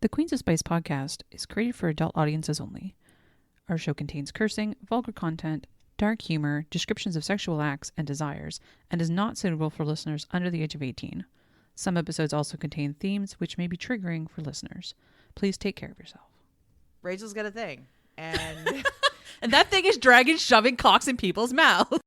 The Queens of Spice podcast is created for adult audiences only. Our show contains cursing, vulgar content, dark humor, descriptions of sexual acts and desires, and is not suitable for listeners under the age of 18. Some episodes also contain themes which may be triggering for listeners. Please take care of yourself. Rachel's got a thing. And and that thing is dragons shoving cocks in people's mouths.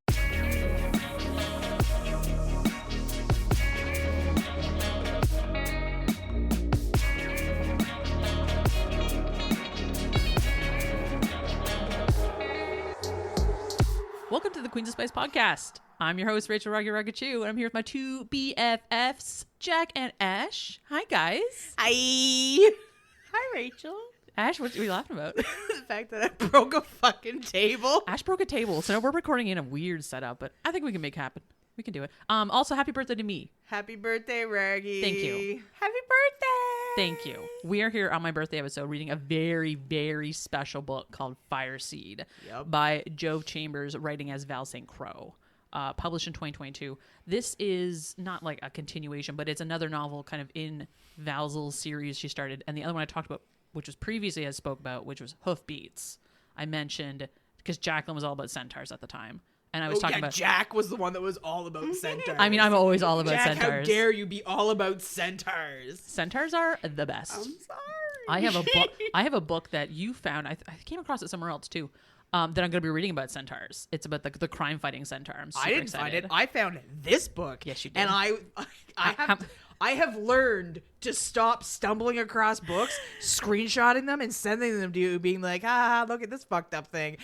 Welcome to the Queens of Spice podcast. I'm your host, Rachel Ragachu, and I'm here with my two BFFs, Jack and Ash. Hi, guys. Hi, Rachel. Ash, what are you laughing about? The fact that I broke a fucking table. Ash broke a table, so now we're recording in a weird setup, but I think we can make it happen. We can do it. Also, happy birthday to me. Happy birthday, Rargie. Thank you. Happy birthday. Thank you. We are here on my birthday episode reading a very, very special book called Fireseed by Jove Chambers, writing as Val Saintcrowe, published in 2022. This is not like a continuation, but it's another novel kind of in Val's little series she started. And the other one I talked about, which was previously I spoke about, which was Hoofbeats. I mentioned, because Jacqueline was all about centaurs at the time. And I was talking about Jack was the one that was all about centaurs. I mean, I'm always all about Jack, centaurs. how dare you be all about centaurs? Centaurs are the best. I'm sorry. I have a book. I have a book that you found. I came across it somewhere else too. That I'm going to be reading about centaurs. It's about the crime fighting centaur. I'm super I didn't excited. find it. I found this book. Yes, you did. And I have learned to stop stumbling across books, screenshotting them, and sending them to you, being like, look at this fucked up thing.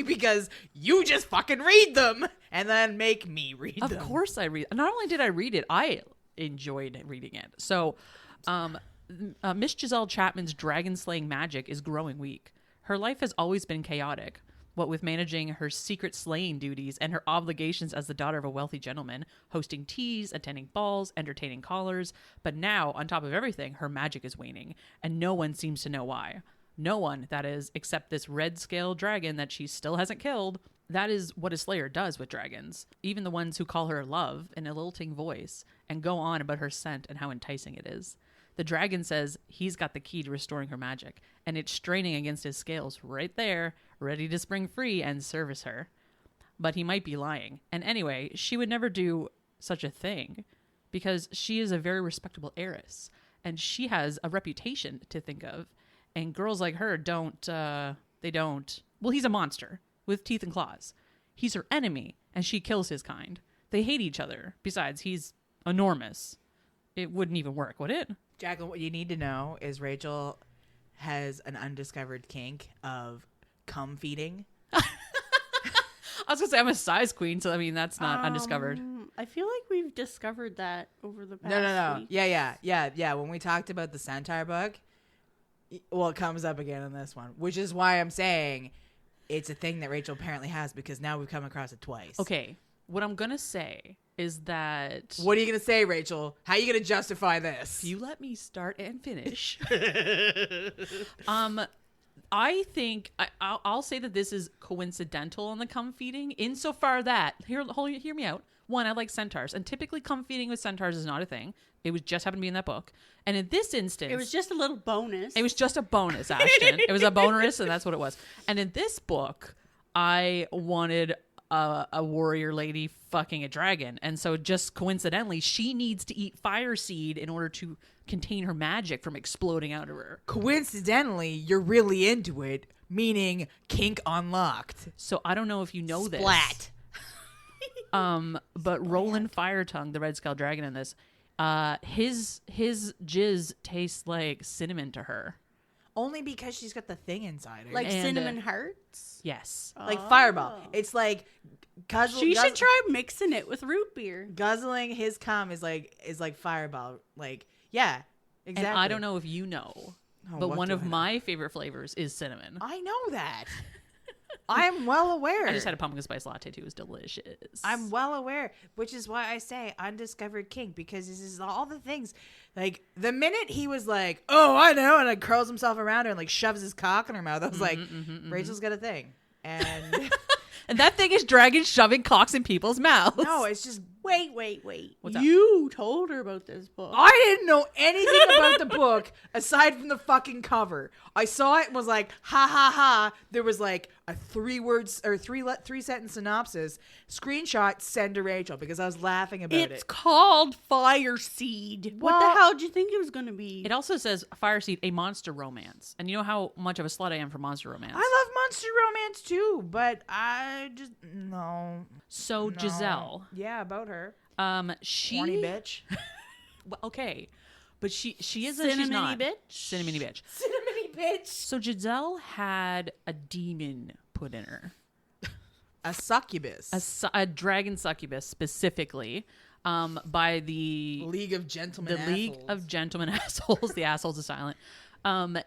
Because you just fucking read them and then make me read them. Of course I read. Not only did I read it, I enjoyed reading it. So, Miss Gissele Chapman's dragon slaying magic is growing weak. Her life has always been chaotic. What with managing her secret slaying duties and her obligations as the daughter of a wealthy gentleman, hosting teas, attending balls, entertaining callers. But now, on top of everything, her magic is waning, and no one seems to know why. No one, that is, except this red-scale dragon that she still hasn't killed. That is what a slayer does with dragons. Even the ones who call her love in a lilting voice and go on about her scent and how enticing it is. The dragon says he's got the key to restoring her magic, and it's straining against his scales right there, ready to spring free and service her. But he might be lying. And anyway, she would never do such a thing, because she is a very respectable heiress, and she has a reputation to think of. And girls like her don't. Well, he's a monster with teeth and claws. He's her enemy, and she kills his kind. They hate each other. Besides, he's enormous. It wouldn't even work, would it? Jacqueline, what you need to know is Rachel has an undiscovered kink of cum feeding. I was going to say I'm a size queen, so I mean, that's not undiscovered. I feel like we've discovered that over the past No. week. Yeah. When we talked about the centaur book, well, it comes up again in this one, which is why I'm saying it's a thing that Rachel apparently has, because now we've come across it twice. Okay, what I'm going to say is that... What are you going to say, Rachel? How are you going to justify this? If you let me start and finish. I think I'll say that this is coincidental on the cum feeding, insofar that hear me out. One, I like centaurs, and typically cum feeding with centaurs is not a thing. It was just happened to be in that book, and in this instance, It was just a little bonus. It was just a bonus, Ashton. It was a bonus, and that's what it was. And in this book, I wanted a warrior lady fucking a dragon, and so just coincidentally, she needs to eat Fireseed in order to contain her magic from exploding out of her. Coincidentally, you're really into it, meaning kink unlocked. So I don't know if you know Splat. this. But Roland Firetongue, the red skull dragon in this, his jizz tastes like cinnamon to her. Only because she's got the thing inside her. like and, cinnamon hearts. Yes. Like Fireball. It's like She should try mixing it with root beer. guzzling his cum is like Fireball. Like, yeah, exactly. And I don't know if you know, but what one do of I know? my favorite flavors is cinnamon. I know that. I'm well aware. I just had a pumpkin spice latte too. It was delicious. I'm well aware, which is why I say undiscovered kink, because this is all the things. Like, the minute he was like, oh, I know, and like curls himself around her and like shoves his cock in her mouth, I was like, Rachel's got a thing. And and that thing is dragons shoving cocks in people's mouths. no, it's just Wait. What's up? You told her about this book. I didn't know anything about the book aside from the fucking cover. I saw it and was like, ha ha ha. There was like a 3-sentence synopsis. Screenshot, send to Rachel because I was laughing about It's it. called Fireseed. What the Well- hell did you think it was going to be? It also says Fireseed, a monster romance. And you know how much of a slut I am for monster romance. I love monster romance too, but I just no. So No. Gissele, Yeah, about her. she Horny bitch. Well, okay, but she is and she's Cinnamony not. bitch? Cinnamony bitch. Cinnamony bitch. So Gissele had a demon put in her, A succubus. a dragon succubus specifically, by the League of Gentlemen. League Assholes. of Gentlemen Assholes. The assholes are silent. I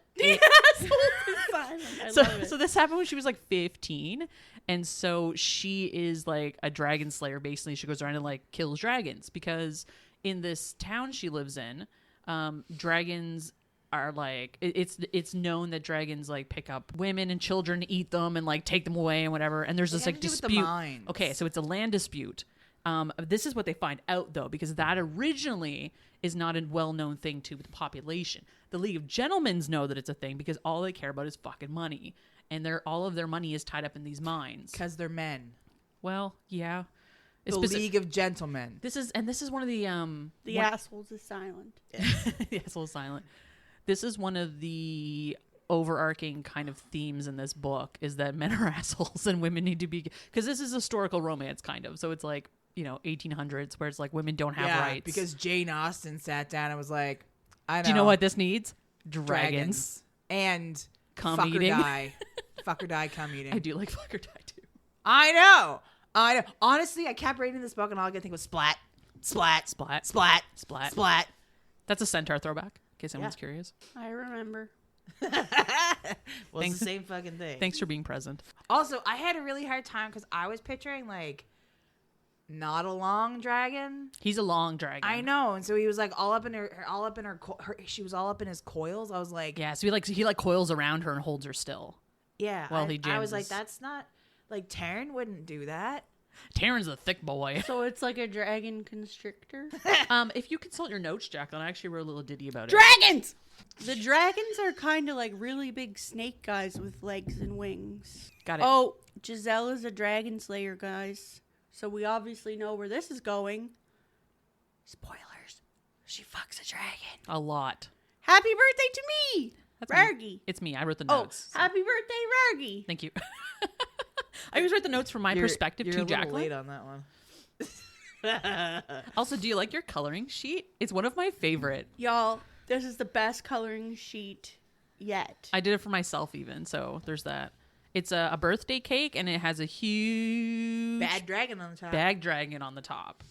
So, love it. so this happened when she was like 15, and so she is like a dragon slayer. Basically, she goes around and like kills dragons because in this town she lives in, dragons are like it's known that dragons like pick up women and children, eat them, and like take them away and whatever. And there's this They like have to do with the dispute. mines. Okay, so it's a land dispute. This is what they find out though, because that originally is not a well-known thing to the population. The League of Gentlemen know that it's a thing because all they care about is fucking money, and all of their money is tied up in these mines. Because they're men. Well, yeah. The League of Gentlemen. This is one of the The assholes is silent. the asshole silent. This is one of the overarching kind of themes in this book is that men are assholes and women need to be, because this is historical romance kind of, so it's like 1800s where it's like women don't have rights because Jane Austen sat down and was like, I know. Do you know what this needs? Dragons. And Cum fuck eating. or die. Fuck or die, cum eating. I do like fuck or die too. I know. Honestly, I kept reading this book and all I could think was splat, splat, Splat. splat, Splat. splat. That's a centaur throwback in case anyone's Yeah. curious. I remember. Well, Thanks. it's the same fucking thing. Thanks for being present. Also, I had a really hard time because I was picturing like not a long dragon. He's a long dragon. I know, and so he was like all up in her she was all up in his coils. I was like, Yeah, so he coils around her and holds her still. yeah. While I he was like, jamses. that's not like Taryn wouldn't do that. Taryn's a thick boy. So it's like a dragon constrictor. If you consult your notes, Jacqueline, I actually wrote a little ditty about it. Dragons! The dragons are kind of like really big snake guys with legs and wings. Got it. Oh, Gissele is a dragon slayer, guys. So we obviously know where this is going. Spoilers. She fucks a dragon. A lot. Happy birthday to me! That's me. Rargie. It's me. I wrote the Oh, notes. happy birthday, Rargie. Thank you. I always write the notes from my perspective you're too, a little Jacqueline. late on that one. Also, do you like your coloring sheet? It's one of my favorite. Y'all, this is the best coloring sheet yet. I did it for myself even, so there's that. It's a birthday cake, and it has a huge Bad dragon on the top. bag dragon on the top.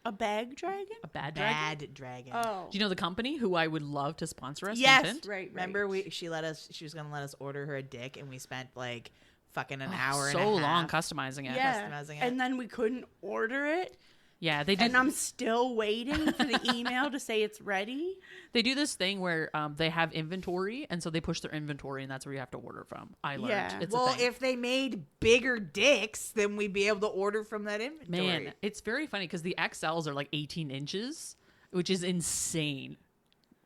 A bag dragon? A bad dragon? Bad dragon. Oh. Do you know the company who I would love to sponsor us? Yes, Hint, hint? right. Remember she was gonna let us order her a dick and we spent like fucking an hour and so a half long customizing it. Yeah. customizing it. And then we couldn't order it. Yeah, they do. And I'm still waiting for the email to say it's ready. They do this thing where they have inventory, and so they push their inventory, and that's where you have to order from. I learned. Yeah. It's a Well, thing. if they made bigger dicks, then we'd be able to order from that inventory. Man, it's very funny because the XLs are like 18 inches, which is insane.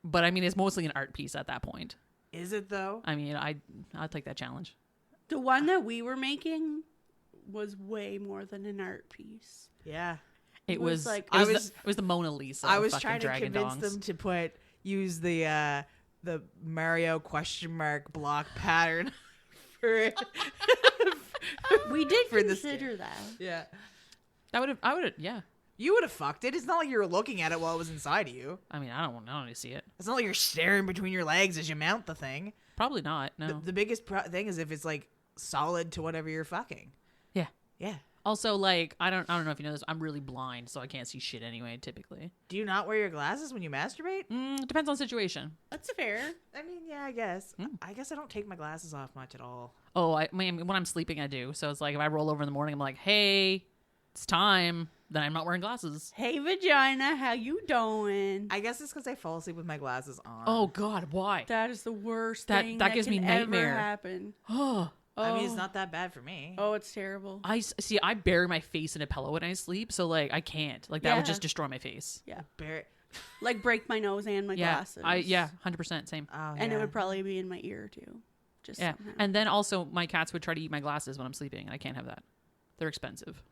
But I mean, it's mostly an art piece at that point. Is it though? I mean, I'll take that challenge. The one that we were making was way more than an art piece. Yeah. It was was like- like it was the Mona Lisa. I of was fucking trying to dragon convince dongs. them to use the Mario question mark block pattern for We did For this consider that. yeah. I would have. Yeah. You would have fucked it. It's not like you were looking at it while it was inside of you. I mean, I don't want to see it. It's not like you're staring between your legs as you mount the thing. Probably not. No. The biggest thing is if it's like solid to whatever you're fucking. Yeah. Yeah. Also, like, I don't know if you know this. I'm really blind, so I can't see shit anyway. Typically, Do you not wear your glasses when you masturbate? depends on the situation. That's fair. I mean, yeah, I guess. I guess I don't take my glasses off much at all. Oh, I mean, when I'm sleeping, I do. So it's like if I roll over in the morning, I'm like, hey, it's time. Then I'm not wearing glasses. Hey, vagina, how you doing? I guess it's because I fall asleep with my glasses on. Oh God, why? That is the worst That- thing that gives can me ever nightmare. happen. Oh, I mean, it's not that bad for me. Oh, it's terrible. I bury my face in a pillow when I sleep, so like I can't. Like that would Yeah. just destroy my face. Yeah. Bear- Like break my nose and my glasses. 100% same. Oh, And it yeah. would probably be in my ear too. Just Yeah. somehow. And then also my cats would try to eat my glasses when I'm sleeping, and I can't have that. They're expensive.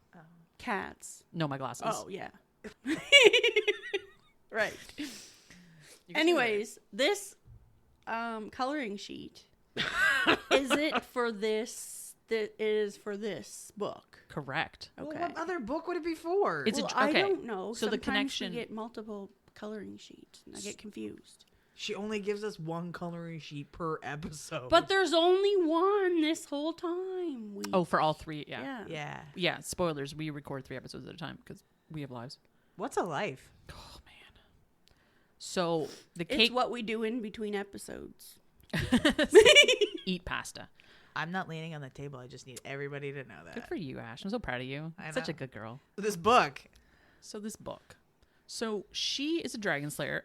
Cats. No, my glasses. Oh, yeah. Right. Anyways, this coloring sheet is it for this? That is for this book. Correct. Well, Okay. what other book would it be for? It's Well, okay. I don't know. So the Sometimes connection- we get multiple coloring sheets, and I get confused. She only gives us one coloring sheet per episode. But there's only one this whole time. Oh, for all three. Yeah. yeah. yeah. Yeah. Spoilers. We record 3 episodes at a time because we have lives. What's a life? Oh man. So the It's cake. what we do in between episodes. Eat pasta. I'm not leaning on the table. I just need everybody to know that. Good for you, Ash. I'm so proud of you. I Such a know. good girl. This book. So this book. So she is a dragon slayer.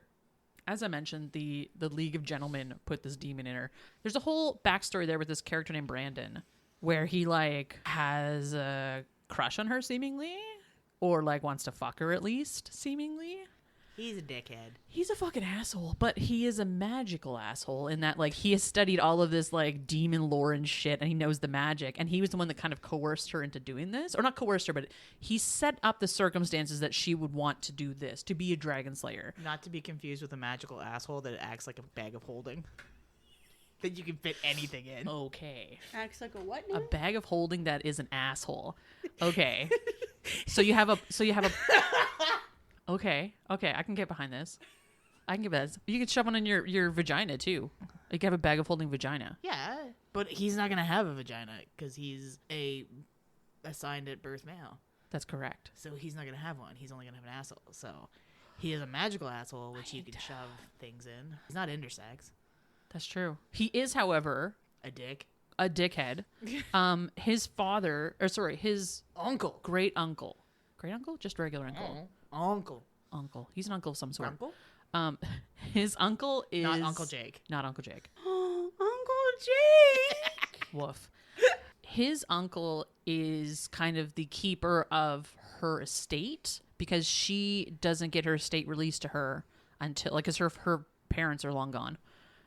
As I mentioned, the League of Gentlemen put this demon in her. There's a whole backstory there with this character named Brandon, where he like has a crush on her seemingly, or like wants to fuck her at least seemingly. He's a dickhead. He's a fucking asshole, but he is a magical asshole in that like he has studied all of this like demon lore and shit, and he knows the magic, and he was the one that kind of coerced her into doing this, or not coerced her, but he set up the circumstances that she would want to do this, to be a dragon slayer. Not to be confused with a magical asshole that acts like a bag of holding. That you can fit anything in. Okay. Acts like a what A now? bag of holding that is an asshole. Okay. so you have a Okay, I can get behind this. I can get behind this. You can shove one in your vagina too. You can have a bag of holding vagina. Yeah, but he's not gonna have a vagina because he's assigned at birth male. That's correct. So he's not gonna have one. He's only gonna have an asshole. So he is a magical asshole, which you can shove things in. He's not intersex. That's true. He is, however, A dick. a dickhead. His father, his Uncle. great uncle, just regular uncle, Uncle. uncle. He's an uncle of some sort. Uncle? His uncle is Not Uncle Jake. Not Uncle Jake. Uncle Jake. Woof. His uncle is kind of the keeper of her estate because she doesn't get her estate released to her until, like, because her parents are long gone.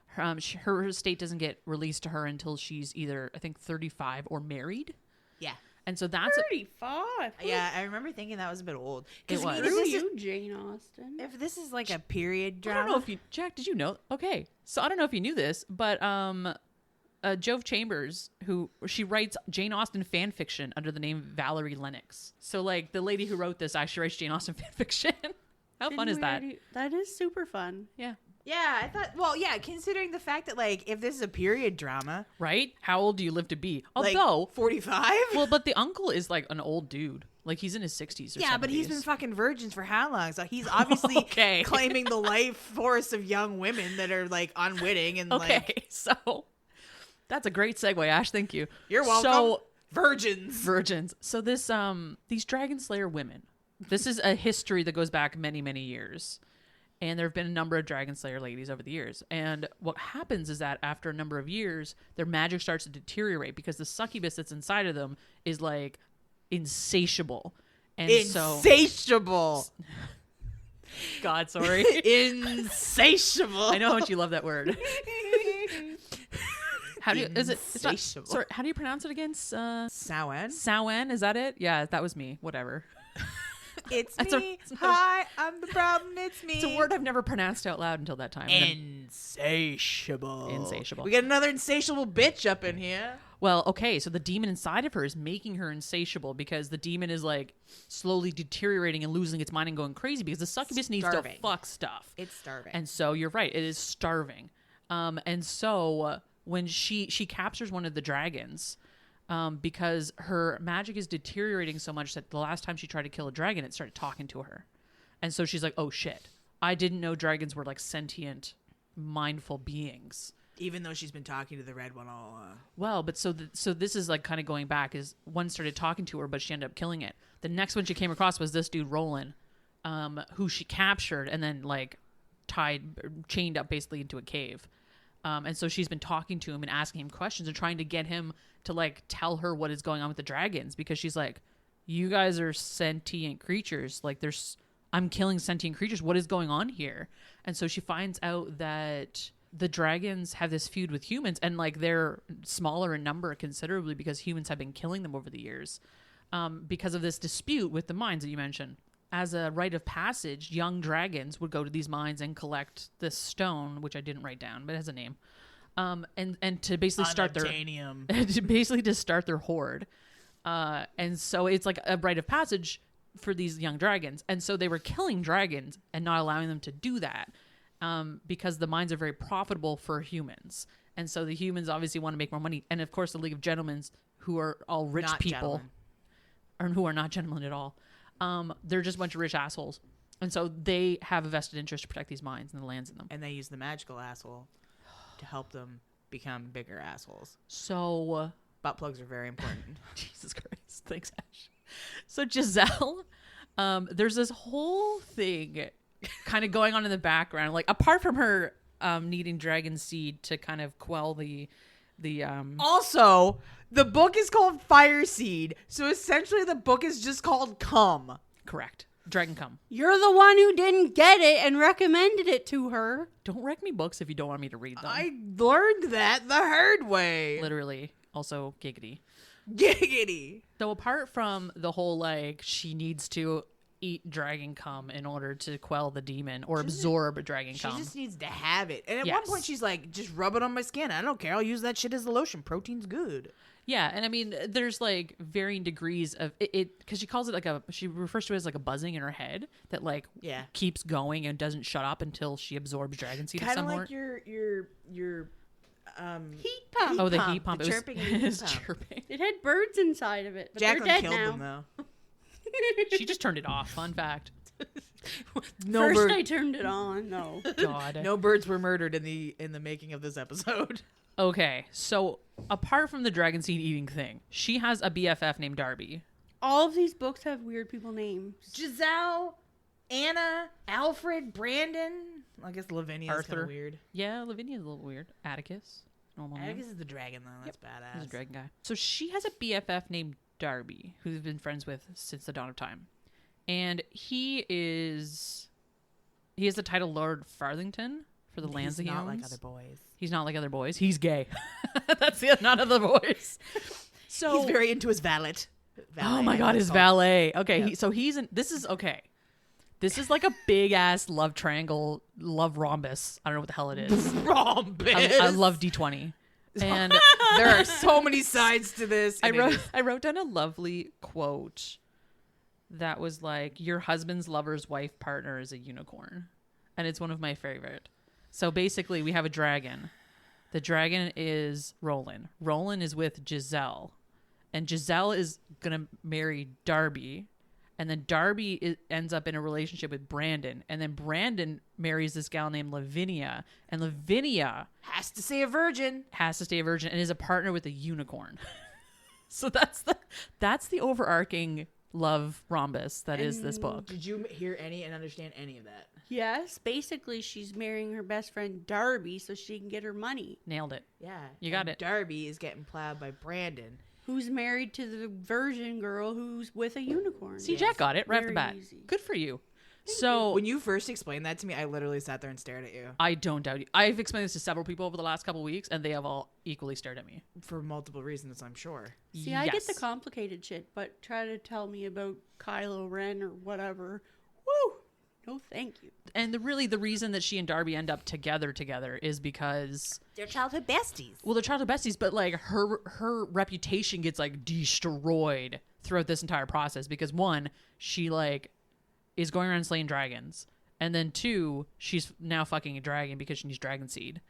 Her estate doesn't get released to her until she's either, I think, 35 or married. Yeah. And so that's 35. Yeah, I remember thinking that was a bit old. 'Cause, It was. I mean, Screw if this is- you, Jane Austen. If this is like a period I drama, don't know if you, Jack, did you know? Okay. So I don't know if you knew this, but Jove Chambers, she writes Jane Austen fan fiction under the name Valerie Lennox. So like the lady who wrote this actually writes Jane Austen fan fiction. How fun is that? That is super fun. Yeah. yeah, I thought. Well, yeah, considering the fact that like if this is a period drama, Right? How old do you live to be? like Although, 45. well, but the uncle is like an old dude. Like he's in his 60s or Yeah, but he's 70s. been fucking virgins for how long? So he's obviously Okay. claiming the life force of young women that are like unwitting and Okay, like so that's a great segue, Ash. Thank you. you're welcome. So Virgins. virgins. So this these Dragon Slayer women. This is a history that goes back many, many years. And there have been a number of Dragon Slayer ladies over the years. And what happens is that after a number of years, their magic starts to deteriorate because the succubus that's inside of them is like insatiable. And Insatiable. God, sorry. Insatiable. I know how much you love that word. How do you is it? It's not, Insatiable. sorry, how do you pronounce it again? Samhain. Samhain, is that it? Yeah, that was me. Whatever. It's That's me. it's not- Hi, I'm the problem. It's me. It's a word I've never pronounced out loud until that time. Insatiable. Insatiable. We got another insatiable bitch up in here. Well, okay, so the demon inside of her is making her insatiable because the demon is like slowly deteriorating and losing its mind and going crazy because the succubus needs to Starving. fuck stuff. It's starving. And so you're right, it is starving. And so when she captures one of the dragons, because her magic is deteriorating so much that the last time she tried to kill a dragon, it started talking to her. And so she's like, oh shit, I didn't know dragons were like sentient, mindful beings. Even though she's been talking to the red one all along. Well, but so this is like kind of going back is one started talking to her, but she ended up killing it. The next one she came across was this dude Roland, who she captured and then like chained up basically into a cave. And so she's been talking to him and asking him questions and trying to get him to like tell her what is going on with the dragons, because she's like, you guys are sentient creatures. Like I'm killing sentient creatures. What is going on here? And so she finds out that the dragons have this feud with humans, and like they're smaller in number considerably because humans have been killing them over the years, because of this dispute with the mines that you mentioned. As a rite of passage, young dragons would go to these mines and collect this stone, which I didn't write down, but it has a name. And to basically start their horde. And so it's like a rite of passage for these young dragons. And so they were killing dragons and not allowing them to do that, because the mines are very profitable for humans. And so the humans obviously want to make more money. And of course, the League of Gentlemen, who are all rich Not people, gentlemen. or who are not gentlemen at all. They're just a bunch of rich assholes. And so they have a vested interest to protect these mines and the lands in them. And they use the magical asshole to help them become bigger assholes. So Butt plugs are very important. Jesus Christ. Thanks, Ash. So Gissele, there's this whole thing kind of going on in the background. Like, apart from her needing dragon seed to kind of quell the Also, the book is called Fireseed, so essentially the book is just called Cum. correct. Dragon cum. You're the one who didn't get it and recommended it to her. Don't wreck me books if you don't want me to read them. I learned that the hard way. Literally. Also, giggity. Giggity. So apart from the whole, like, she needs to eat dragon cum in order to quell the demon or absorb dragon cum. She just needs to have it. And at Yes. one point she's like, just rub it on my skin. I don't care. I'll use that shit as a lotion. Protein's good. Yeah, and I mean, there's like varying degrees of it, because she calls it like she refers to it as like a buzzing in her head that like keeps going and doesn't shut up until she absorbs dragon seed of Kind some of sort. like your Heat pump. Oh, the heat pump. The It was, chirping it heat was pump. chirping. It had birds inside of it, but Jacqueline they're dead killed now. them though. She just turned it off. Fun fact. First I turned it on. No. God. No birds were murdered in the making of this episode. Okay, so apart from the dragon seed eating thing, she has a BFF named Darby. All of these books have weird people names. Giselle, Anna, Alfred, Brandon. I guess Lavinia is kind Arthur. of weird. Yeah, Lavinia's a little weird. Atticus. Normal name. Atticus is the dragon though. That's badass. He's a dragon guy. So she has a BFF named Darby, who's been friends with since the dawn of time. And he is the title Lord Farthington for the lands that he He's not owns. like other boys. He's not like other boys. He's gay. That's it. Not other boys. So He's very into his valet. oh my God, his valet. Okay, so he's in. This is okay. This is like a big ass love triangle, love rhombus. I don't know what the hell it is. Rhombus. I love D20. And there are so many sides to this. I wrote down a lovely quote that was like, your husband's lover's wife partner is a unicorn. And it's one of my favorite. So basically we have a dragon. The dragon is Roland. Roland is with Gissele. And Gissele is going to marry Darby. And then Darby ends up in a relationship with Brandon. And then Brandon marries this gal named Lavinia. And Lavinia has to stay a virgin. And is a partner with a unicorn. So that's the overarching love rhombus that is this book. Did you hear any and understand any of that? Yes. Basically, she's marrying her best friend Darby so she can get her money. Nailed it. Yeah. You got it. Darby is getting plowed by Brandon. Who's married to the virgin girl who's with a unicorn. See, Jack got it right off the Very bat. easy. Good for you. So When you first explained that to me, I literally sat there and stared at you. I don't doubt you. I've explained this to several people over the last couple of weeks, and they have all equally stared at me. For multiple reasons, I'm sure. See, I get the complicated shit, but try to tell me about Kylo Ren or whatever. Woo! No, thank you. And the reason that she and Darby end up together is because They're childhood besties. well, they're childhood besties, but like her reputation gets like destroyed throughout this entire process because one, she like is going around slaying dragons, and then two, she's now fucking a dragon because she needs dragon seed,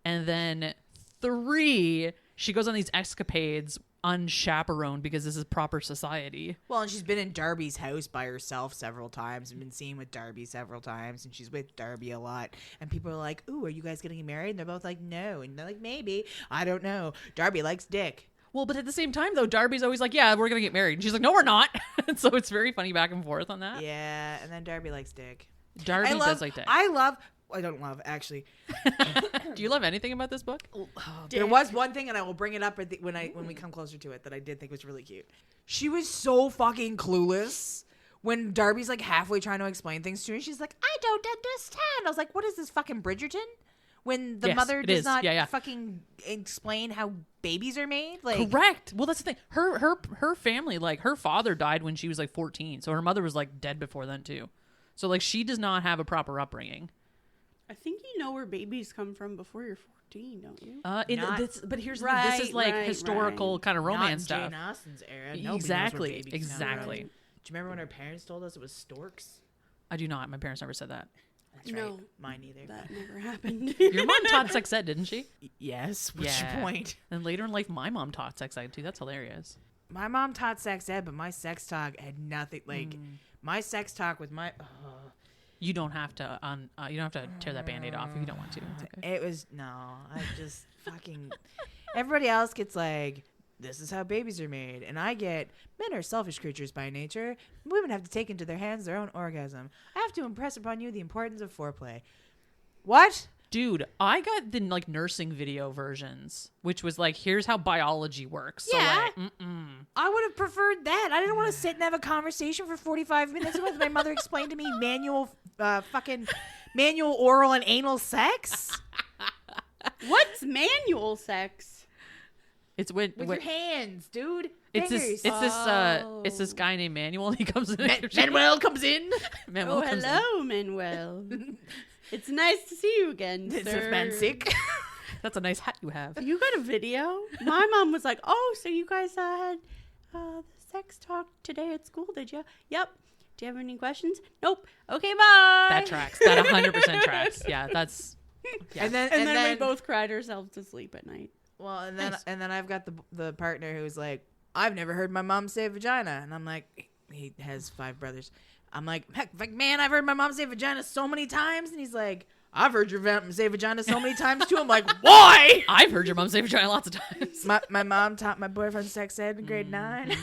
and then three, she goes on these escapades unchaperoned because this is proper society. Well, and she's been in Darby's house by herself several times and been seen with Darby several times, and she's with Darby a lot. And people are like, ooh, are you guys getting married? And they're both like, no. And they're like, maybe. I don't know. Darby likes dick. Well, but at the same time, though, Darby's always like, yeah, we're going to get married. And she's like, no, we're not. And so it's very funny back and forth on that. Yeah, and then Darby likes dick. Darby does like that. I love I don't love, actually. Do you love anything about this book? There was one thing, and I will bring it up when we come closer to it, that I did think was really cute. She was so fucking clueless when Darby's like halfway trying to explain things to her. She's like, I don't understand. I was like, what is this, fucking Bridgerton? When the mother does not fucking explain how babies are made? Like, correct. Well, that's the thing. Her family, like, her father died when she was like 14, so her mother was like dead before then too. So like, she does not have a proper upbringing. I think you know where babies come from before you're 14, don't you? But here's the thing. This is like historical kind of romance not stuff. Jane Austen's era. Exactly. Exactly. Do you remember when our parents told us it was storks? I do not. My parents never said that. That's right. Mine either. That never happened. Your mom taught sex ed, didn't she? Yes. What's your point? And later in life, my mom taught sex ed too. That's hilarious. My mom taught sex ed, but my sex talk had nothing. Like, my sex talk with my... You don't have to tear that Band-Aid off if you don't want to. It's okay. It was... No. I just fucking... Everybody else gets like... This is how babies are made. And I get, men are selfish creatures by nature. Women have to take into their hands their own orgasm. I have to impress upon you the importance of foreplay. What? Dude, I got the like nursing video versions, which was like, here's how biology works. Yeah. So, like, I would have preferred that. I didn't want to sit and have a conversation for 45 minutes with my mother explain to me manual oral and anal sex. What's manual sex? It's when your hands, dude. It's Fingers. it's this guy named Manuel. He comes in. Manuel comes in. Manuel comes hello, Manuel. It's nice to see you again, This sir. man sick. That's a nice hat you have. You got a video? My mom was like, "Oh, so you guys had the sex talk today at school, did you?" Yep. Do you have any questions? Nope. Okay, bye. That tracks. That 100% tracks. Yeah, that's. Yeah. And then we both cried ourselves to sleep at night. Well, and then Nice. and then I've got the partner who's like, I've never heard my mom say vagina, and I'm like, he has 5 brothers. I'm like, heck, man, I've heard my mom say vagina so many times, and he's like, I've heard your say vagina so many times too. I'm like, why? I've heard your mom say vagina lots of times. My mom taught my boyfriend sex ed in grade 9.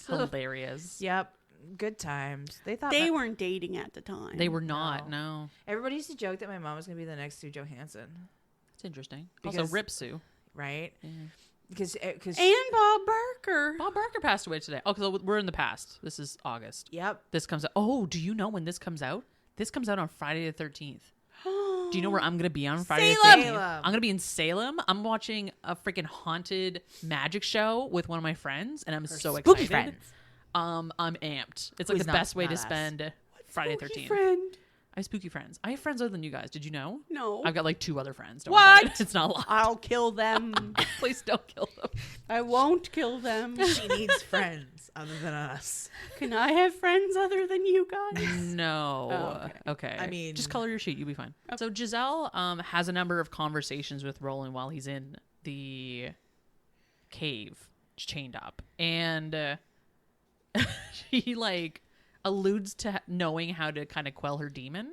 Hilarious. Yep, good times. They thought They weren't dating at the time. They were not. No. Everybody used to joke that my mom was gonna be the next Sue Johansson, It's interesting. Because- Also, Rip Sue. right? Yeah. Because And Bob Barker. Bob Barker passed away today. Oh, because we're in the past. This is August. yep. This comes out. Oh, do you know when this comes out? This comes out on Friday the 13th. Do you know where I'm going to be on Friday the 13th? Salem. I'm going to be in Salem. I'm watching a freaking haunted magic show with one of my friends, and I'm so spooky excited. friends. I'm amped. It's like Who's the not- best way not to us. spend Friday the 13th. Friend. I have spooky friends. I have friends other than you guys. Did you know? No. I've got like 2 other friends. Don't worry about What? it. It's not a lot. I'll kill them. Please don't kill them. I won't kill them. She needs friends other than us. Can I have friends other than you guys? No. Oh, okay. I mean- just color your sheet. You'll be fine. So Giselle has a number of conversations with Roland while he's in the cave, chained up, and he like alludes to knowing how to kind of quell her demon,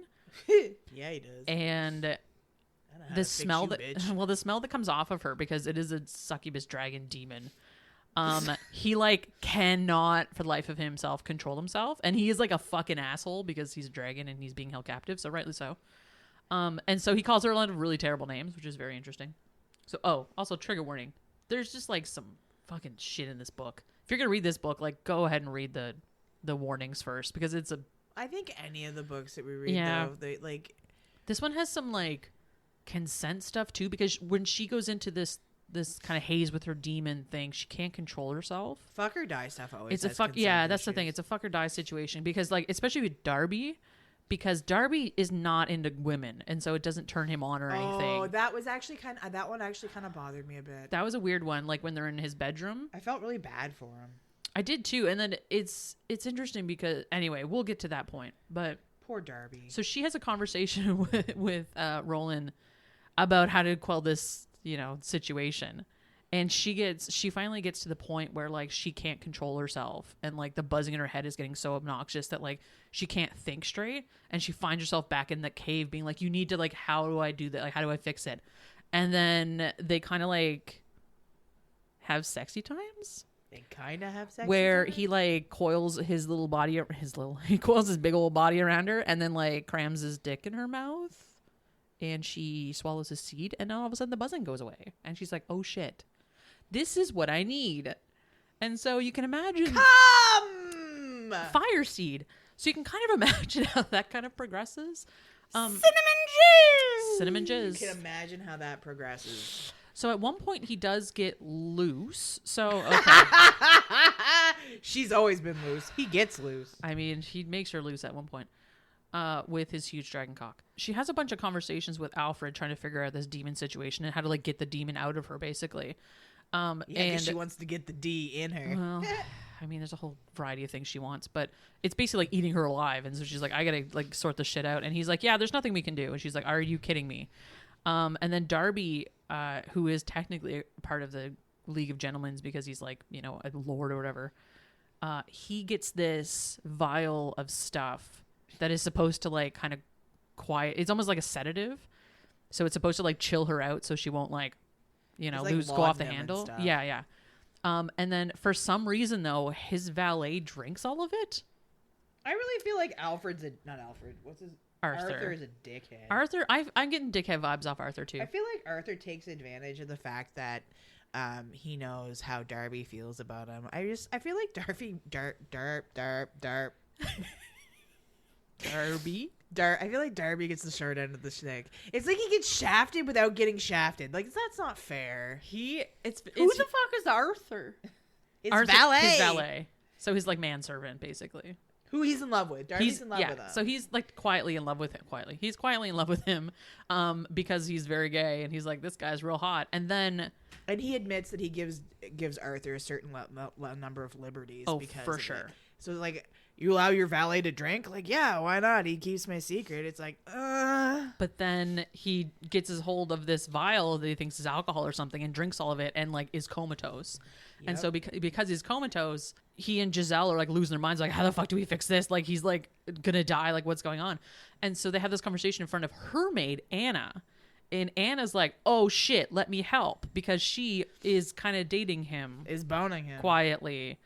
Yeah, he does. and the smell that the smell that comes off of her, because it is a succubus dragon demon. He like cannot for the life of himself control himself, and he is like a fucking asshole because he's a dragon and he's being held captive, so rightly so. And so he calls her a lot of really terrible names, which is very interesting. So also trigger warning, there's just like some fucking shit in this book. If you're gonna read this book, like go ahead and read the warnings first, because it's a I think any of the books that we read, Yeah. though, they like. this one has some like consent stuff too, because when she goes into this kind of haze with her demon thing, she can't control herself. Fuck or die stuff always. It's a has fuck. consent Yeah, that's the thing. issues. It's a fuck or die situation, because like especially with Darby, because Darby is not into women, and so it doesn't turn him on or anything. Oh, that was actually that one actually kind of bothered me a bit. That was a weird one. Like when they're in his bedroom, I felt really bad for him. I did too. And then it's interesting because anyway, we'll get to that point. But Poor Darby. so she has a conversation with Roland about how to quell this situation. And she finally gets to the point where like she can't control herself, and like the buzzing in her head is getting so obnoxious that like she can't think straight, and she finds herself back in the cave being like, you need to like, how do I do that? Like, how do I fix it? And then they kind of like have sexy times They kind of have sex. where together? he like coils his little body, he coils his big old body around her, and then like crams his dick in her mouth. and she swallows his seed, and all of a sudden the buzzing goes away. And she's like, oh shit, this is what I need. And so you can imagine Fireseed. So you can kind of imagine how that kind of progresses. Cinnamon jizz. You can imagine how that progresses. So at one point he does get loose. So okay. She's always been loose. He gets loose. I mean, he makes her loose at one point with his huge dragon cock. She has a bunch of conversations with Alfred trying to figure out this demon situation and how to like get the demon out of her, basically. Yeah, because she wants to get the D in her. Well, I mean, there's a whole variety of things she wants, but it's basically like eating her alive. And so she's like, I gotta like sort this shit out. And he's like, yeah, there's nothing we can do. And she's like, are you kidding me? And then Darby, who is technically part of the League of Gentlemen because he's like, you know, a lord or whatever, he gets this vial of stuff that is supposed to like kind of quiet. It's almost like a sedative. So it's supposed to like chill her out so she won't like, you know, like go off the laudanum and handle. stuff. Yeah. And then for some reason though, his valet drinks all of it. I really feel like not Alfred. What's his? Arthur is a dickhead. Arthur, I'm getting dickhead vibes off Arthur too. I feel like Arthur takes advantage of the fact that he knows how Darby feels about him. I feel like Darby. I feel like Darby gets the short end of the stick. It's like he gets shafted without getting shafted. Like that's not fair. Who the fuck is Arthur? It's Arthur, valet. his valet. So his like manservant, basically. Who he's in love with. Darby's in love with him. So he's like quietly in love with him. He's quietly in love with him because he's very gay and he's like, this guy's real hot. And he admits that he gives Arthur a certain number of liberties. Oh, because for sure. So like, you allow your valet to drink? Like, yeah, why not? He keeps my secret. It's like, But then he gets his hold of this vial that he thinks is alcohol or something and drinks all of it and like is comatose. Yep. And so because he's comatose, he and Gissele are like losing their minds. Like, how the fuck do we fix this? Like, he's like gonna die. Like, what's going on? And so they have this conversation in front of her maid, Anna. And Anna's like, oh shit, let me help. Because she is kind of dating him. Is boning him. Quietly.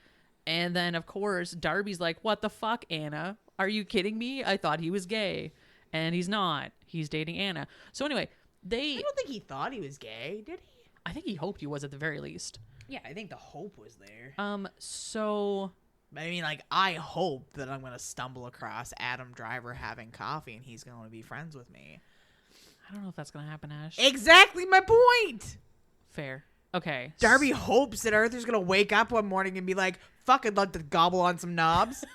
And then, of course, Darby's like, what the fuck, Anna? Are you kidding me? I thought he was gay. And he's not. He's dating Anna. So anyway, I don't think he thought he was gay, did he? I think he hoped he was at the very least. Yeah, I think the hope was there. So... I mean, like, I hope that I'm going to stumble across Adam Driver having coffee and he's going to be friends with me. I don't know if that's going to happen, Ash. Exactly my point! Fair. Okay. Darby hopes that Arthur's going to wake up one morning and be like, fuck, I'd love to gobble on some knobs.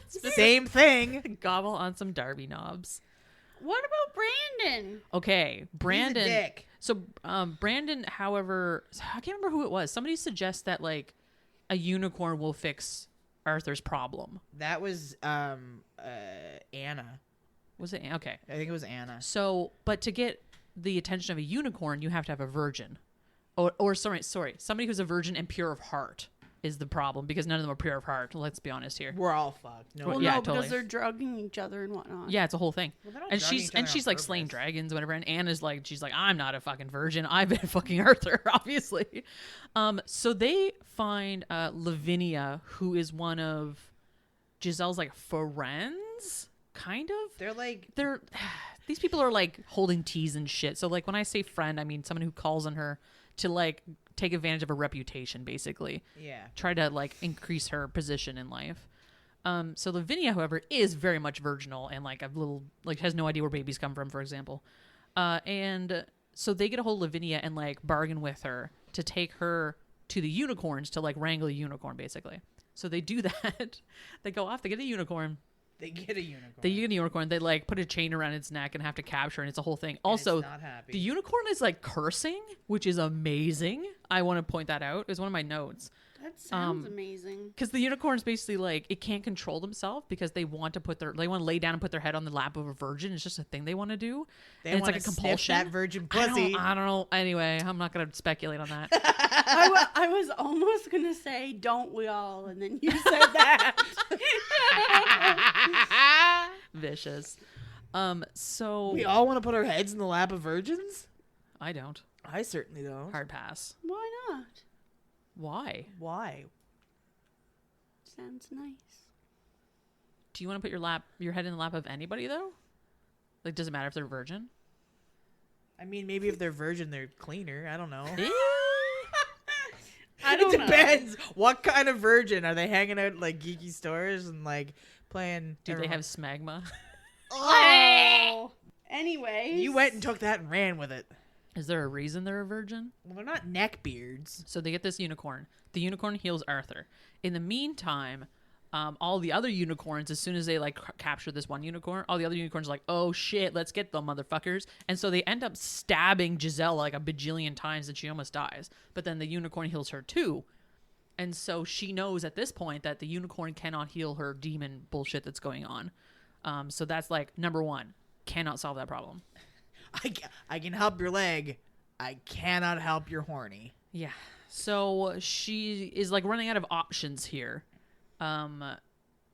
Same thing. Gobble on some Darby knobs. What about Brandon? Okay, Brandon. He's a dick. So, Brandon, however, I can't remember who it was. Somebody suggests that, like, a unicorn will fix Arthur's problem. That was, Anna. Was it? Okay. I think it was Anna. So, but to get the attention of a unicorn, you have to have a virgin. Or sorry, somebody who's a virgin and pure of heart is the problem because none of them are pure of heart. Let's be honest here. We're all fucked. No, yeah, because totally. they're drugging each other and whatnot. Yeah, it's a whole thing. Well, and she's like slaying dragons, whatever. And Anna's like, she's like, I'm not a fucking virgin. I've been fucking Arthur, obviously. So they find Lavinia, who is one of Gisele's like friends, kind of. They're these people are like holding teas and shit. So like when I say friend, I mean someone who calls on her to like take advantage of her reputation, basically. Yeah. Try to like increase her position in life. So Lavinia, however, is very much virginal and like a little like has no idea where babies come from, for example. And so they get a hold of Lavinia and like bargain with her to take her to the unicorns to like wrangle a unicorn, basically. So they do that. They go off. They get a unicorn. They get a unicorn. They like put a chain around its neck and have to capture, and it's a whole thing. Also, it's not happy. The unicorn is like cursing, which is amazing. I want to point that out. It was one of my notes. That sounds amazing. Because the unicorn's basically like it can't control themselves because they want to lay down and put their head on the lap of a virgin. It's just a thing they want to do. They want to sniff that virgin pussy. I don't know. Anyway, I'm not going to speculate on that. I was almost going to say, don't we all? And then you said that. Vicious. So we all want to put our heads in the lap of virgins? I don't. I certainly don't. Hard pass. Why not? Why? Sounds nice. Do you want to put your head in the lap of anybody though? Like, does it matter if they're virgin? I mean, maybe if they're virgin, they're cleaner. I don't know. It depends. What kind of virgin? Are they hanging out in, like, geeky stores and, like, playing? Do they have smegma? Oh. Anyways. You went and took that and ran with it. Is there a reason they're a virgin? Well, they're not neckbeards. So they get this unicorn. The unicorn heals Arthur. In the meantime, all the other unicorns, as soon as they like capture this one unicorn, all the other unicorns are like, oh shit, let's get them, motherfuckers. And so they end up stabbing Gissele like a bajillion times and she almost dies. But then the unicorn heals her too. And so she knows at this point that the unicorn cannot heal her demon bullshit that's going on. So that's like number one. Cannot solve that problem. I can help your leg. I cannot help your horny. Yeah. So she is like running out of options here.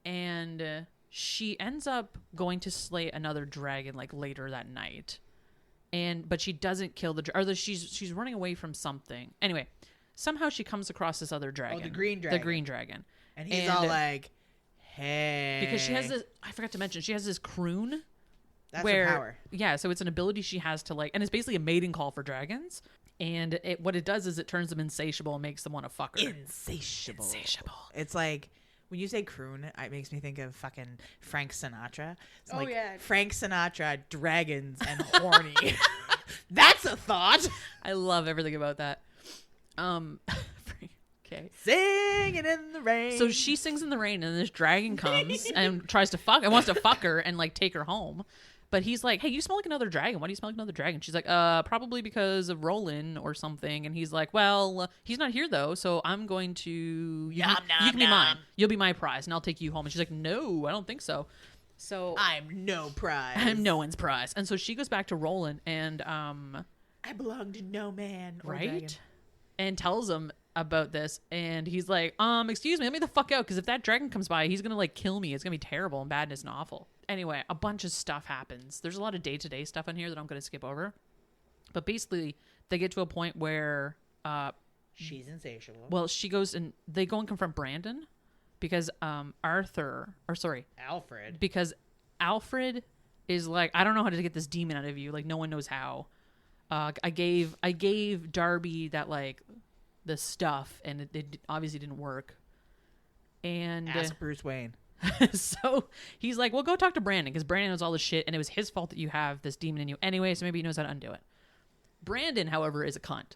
And she ends up going to slay another dragon like later that night. But she doesn't kill she's running away from something. Anyway, somehow she comes across this other dragon. Oh, the green dragon. The green dragon. And he's all like, hey. Because she has this, I forgot to mention, she has this croon. That's her power. Yeah, so it's an ability she has to like, and it's basically a mating call for dragons. And what it does is it turns them insatiable and makes them want to fuck her. Insatiable. It's like, when you say croon, it makes me think of fucking Frank Sinatra. It's Oh, like yeah. Frank Sinatra, dragons, and horny. That's a thought. I love everything about that. Okay. Singing in the rain. So she sings in the rain, and this dragon comes and tries to fuck and wants to fuck her and like take her home. But he's like, hey, you smell like another dragon. Why do you smell like another dragon? She's like, probably because of Roland or something. And he's like, well, he's not here though, so I'm going to you can be mine. You'll be my prize, and I'll take you home. And she's like, no, I don't think so. So I'm no prize. I'm no one's prize. And so she goes back to Roland and I belong to no man or right? dragon. And tells him about this, and he's like, excuse me, let me the fuck out, because if that dragon comes by, he's gonna like kill me. It's gonna be terrible and badness and awful. Anyway, a bunch of stuff happens. There's a lot of day-to-day stuff in here that I'm gonna skip over, but basically they get to a point where she's insatiable. well, she goes and they go and confront Brandon because Alfred, because Alfred is like, I don't know how to get this demon out of you, like no one knows how. I gave Darby that like the stuff, and it obviously didn't work. And ask Bruce Wayne. So he's like, well, go talk to Brandon, because Brandon knows all this shit, and it was his fault that you have this demon in you anyway, so maybe he knows how to undo it. Brandon, however, is a cunt.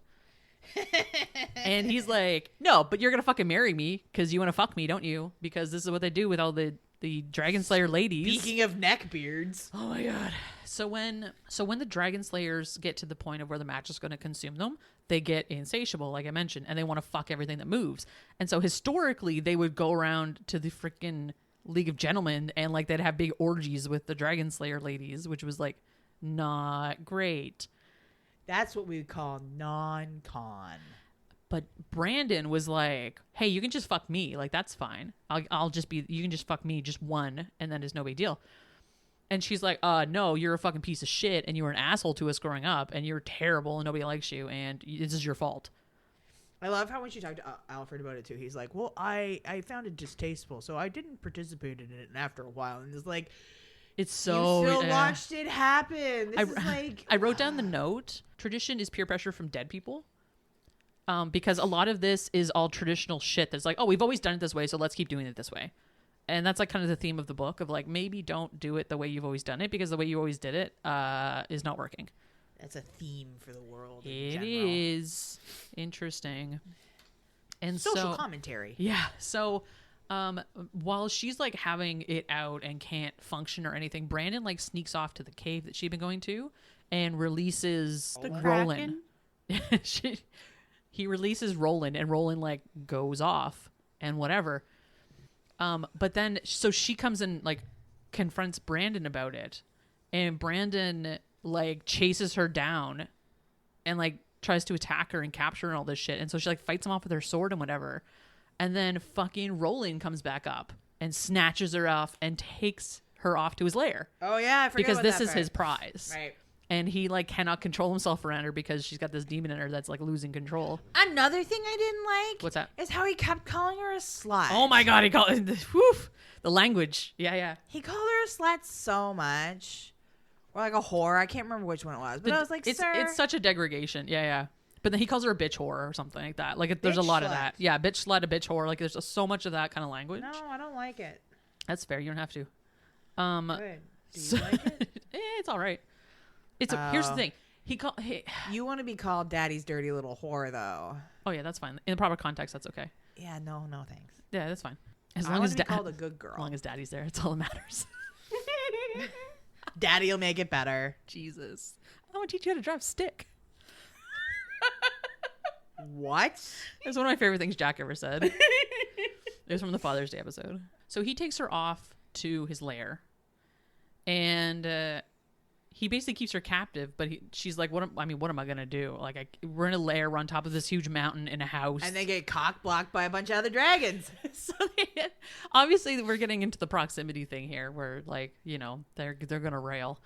And he's like, no, but you're gonna fucking marry me because you want to fuck me, don't you? Because this is what they do with all the Dragon Slayer ladies. Speaking of neckbeards. Oh my god. So when the Dragon Slayers get to the point of where the match is going to consume them, they get insatiable, like I mentioned, and they want to fuck everything that moves. And so historically, they would go around to the freaking League of Gentlemen and like they'd have big orgies with the Dragon Slayer ladies, which was like not great. That's what we would call non-con. But Brandon was like, hey, you can just fuck me. Like, that's fine. You can just fuck me just one, and then it's no big deal. And she's like, no, you're a fucking piece of shit, and you were an asshole to us growing up, and you're terrible, and nobody likes you, and this is your fault. I love how when she talked to Alfred about it, too, he's like, well, I found it distasteful, so I didn't participate in it. And after a while, and it's like, it's so... You still watched it happen. This is like... I wrote down the note. Tradition is peer pressure from dead people. Because a lot of this is all traditional shit that's like, oh, we've always done it this way, so let's keep doing it this way. And that's like kind of the theme of the book of like, maybe don't do it the way you've always done it, because the way you always did it is not working. That's a theme for the world. It is interesting. And social commentary. Yeah. So while she's like having it out and can't function or anything, Brandon like sneaks off to the cave that she'd been going to and releases Roland. He releases Roland, and Roland like goes off and whatever. But then so she comes and like confronts Brandon about it, and Brandon like chases her down and like tries to attack her and capture her and all this shit. And so she like fights him off with her sword and whatever. And then fucking Roland comes back up and snatches her off and takes her off to his lair. Oh yeah, I forgot because about this that is part. his prize. Right. And he like cannot control himself around her because she's got this demon in her that's like losing control. Another thing I didn't like. What's that? Is how he kept calling her a slut. Oh my god, he called the language. Yeah. He called her a slut so much. Or like a whore. I can't remember which one it was, but I was like, sir. It's such a degradation. Yeah. But then he calls her a bitch whore or something like that. Like there's a lot of that. Yeah, bitch slut, a bitch whore. Like there's so much of that kind of language. No, I don't like it. That's fair. You don't have to. Good. Do you like it? It's all right. Here's the thing. You want to be called daddy's dirty little whore, though. Oh yeah, that's fine. In the proper context, that's okay. Yeah, no thanks. Yeah, that's fine. As long as called a good girl. As long as daddy's there, it's all that matters. Daddy'll make it better. Jesus, I want to teach you how to drive stick. What? It was one of my favorite things Jack ever said. It was from the Father's Day episode. So he takes her off to his lair, and he basically keeps her captive. But she's like, "What am I gonna do? Like, we're in a lair, we're on top of this huge mountain in a house, and they get cock blocked by a bunch of other dragons." So obviously, we're getting into the proximity thing here, where like they're gonna rail.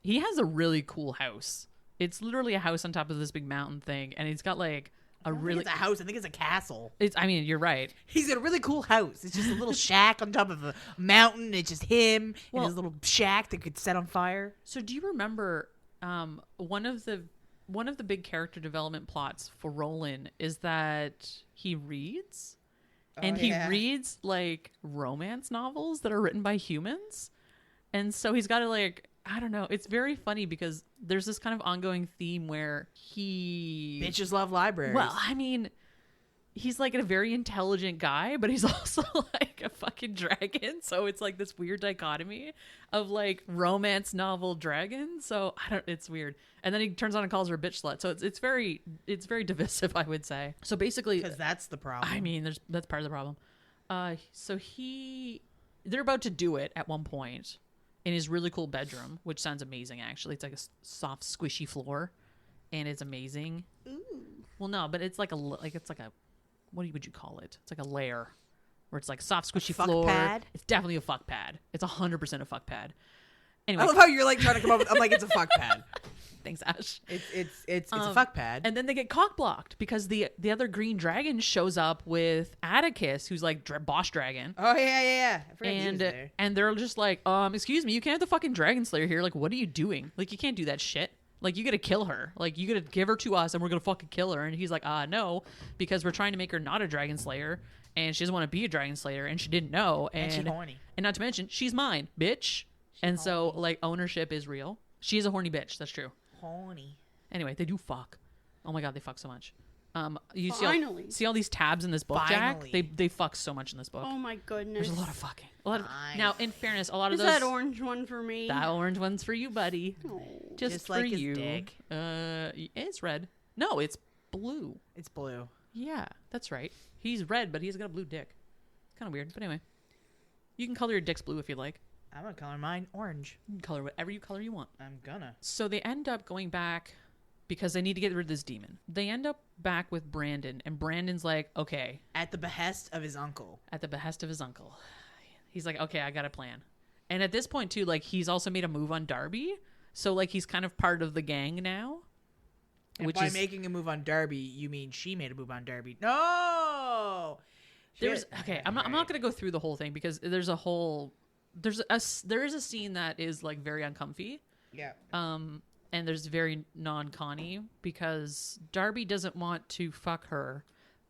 He has a really cool house. It's literally a house on top of this big mountain thing, and he's got like it's a house. I think it's a castle. You're right. He's got a really cool house. It's just a little shack on top of a mountain. It's just him in his little shack that could set on fire. So do you remember one of the big character development plots for Roland is that he reads? And he reads like romance novels that are written by humans. And so he's got to like, I don't know. It's very funny because there's this kind of ongoing theme where bitches love libraries. Well, I mean, he's like a very intelligent guy, but he's also like a fucking dragon. So it's like this weird dichotomy of like romance novel dragon. So it's weird. And then he turns on and calls her a bitch slut. So it's very divisive, I would say. So basically, because that's the problem. I mean, that's part of the problem. So they're about to do it at one point in his really cool bedroom, which sounds amazing. Actually, it's like a soft, squishy floor, and it's amazing. Ooh. Well, no, but it's like what would you call it? It's like a lair where it's like soft, squishy floor. Pad? It's definitely a fuck pad. It's 100% a fuck pad. Anyway, I love how you're like trying to come up with. I'm like, it's a fuck pad. Thanks, Ash. It's a fuck pad. And then they get cock blocked because the other green dragon shows up with Atticus, who's like boss dragon. Oh yeah. I forgot he was there. And they're just like, excuse me, you can't have the fucking dragon slayer here. Like, what are you doing? Like, you can't do that shit. Like, you gotta kill her. Like, you gotta give her to us, and we're gonna fucking kill her. And he's like, no, because we're trying to make her not a dragon slayer, and she doesn't want to be a dragon slayer, and she didn't know, and she's horny. And not to mention, she's mine, bitch. So like, ownership is real. She is a horny bitch. That's true. Horny. Anyway, they do fuck. Oh my god, they fuck so much. You Finally. see all these tabs in this book, Finally. Jack? They fuck so much in this book. Oh my goodness. There's a lot of fucking. Now, in fairness, a lot of Is those. that orange one for me? That orange one's for you, buddy. Oh. Just for like his you. dick. It's red. No, it's blue. It's blue. Yeah, that's right. He's red, but he's got a blue dick. Kind of weird, but anyway. You can color your dicks blue if you like. I'm gonna color mine orange. You can color whatever color you want. I'm gonna. So they end up going back because they need to get rid of this demon. They end up back with Brandon, and Brandon's like, okay. At the behest of his uncle. He's like, okay, I got a plan. And at this point, too, like, he's also made a move on Darby. So, like, he's kind of part of the gang now. And by making a move on Darby, you mean she made a move on Darby. No! I'm not going to go through the whole thing because there is a scene that is, like, very uncomfy. Yeah. And there's very non-Connie because Darby doesn't want to fuck her,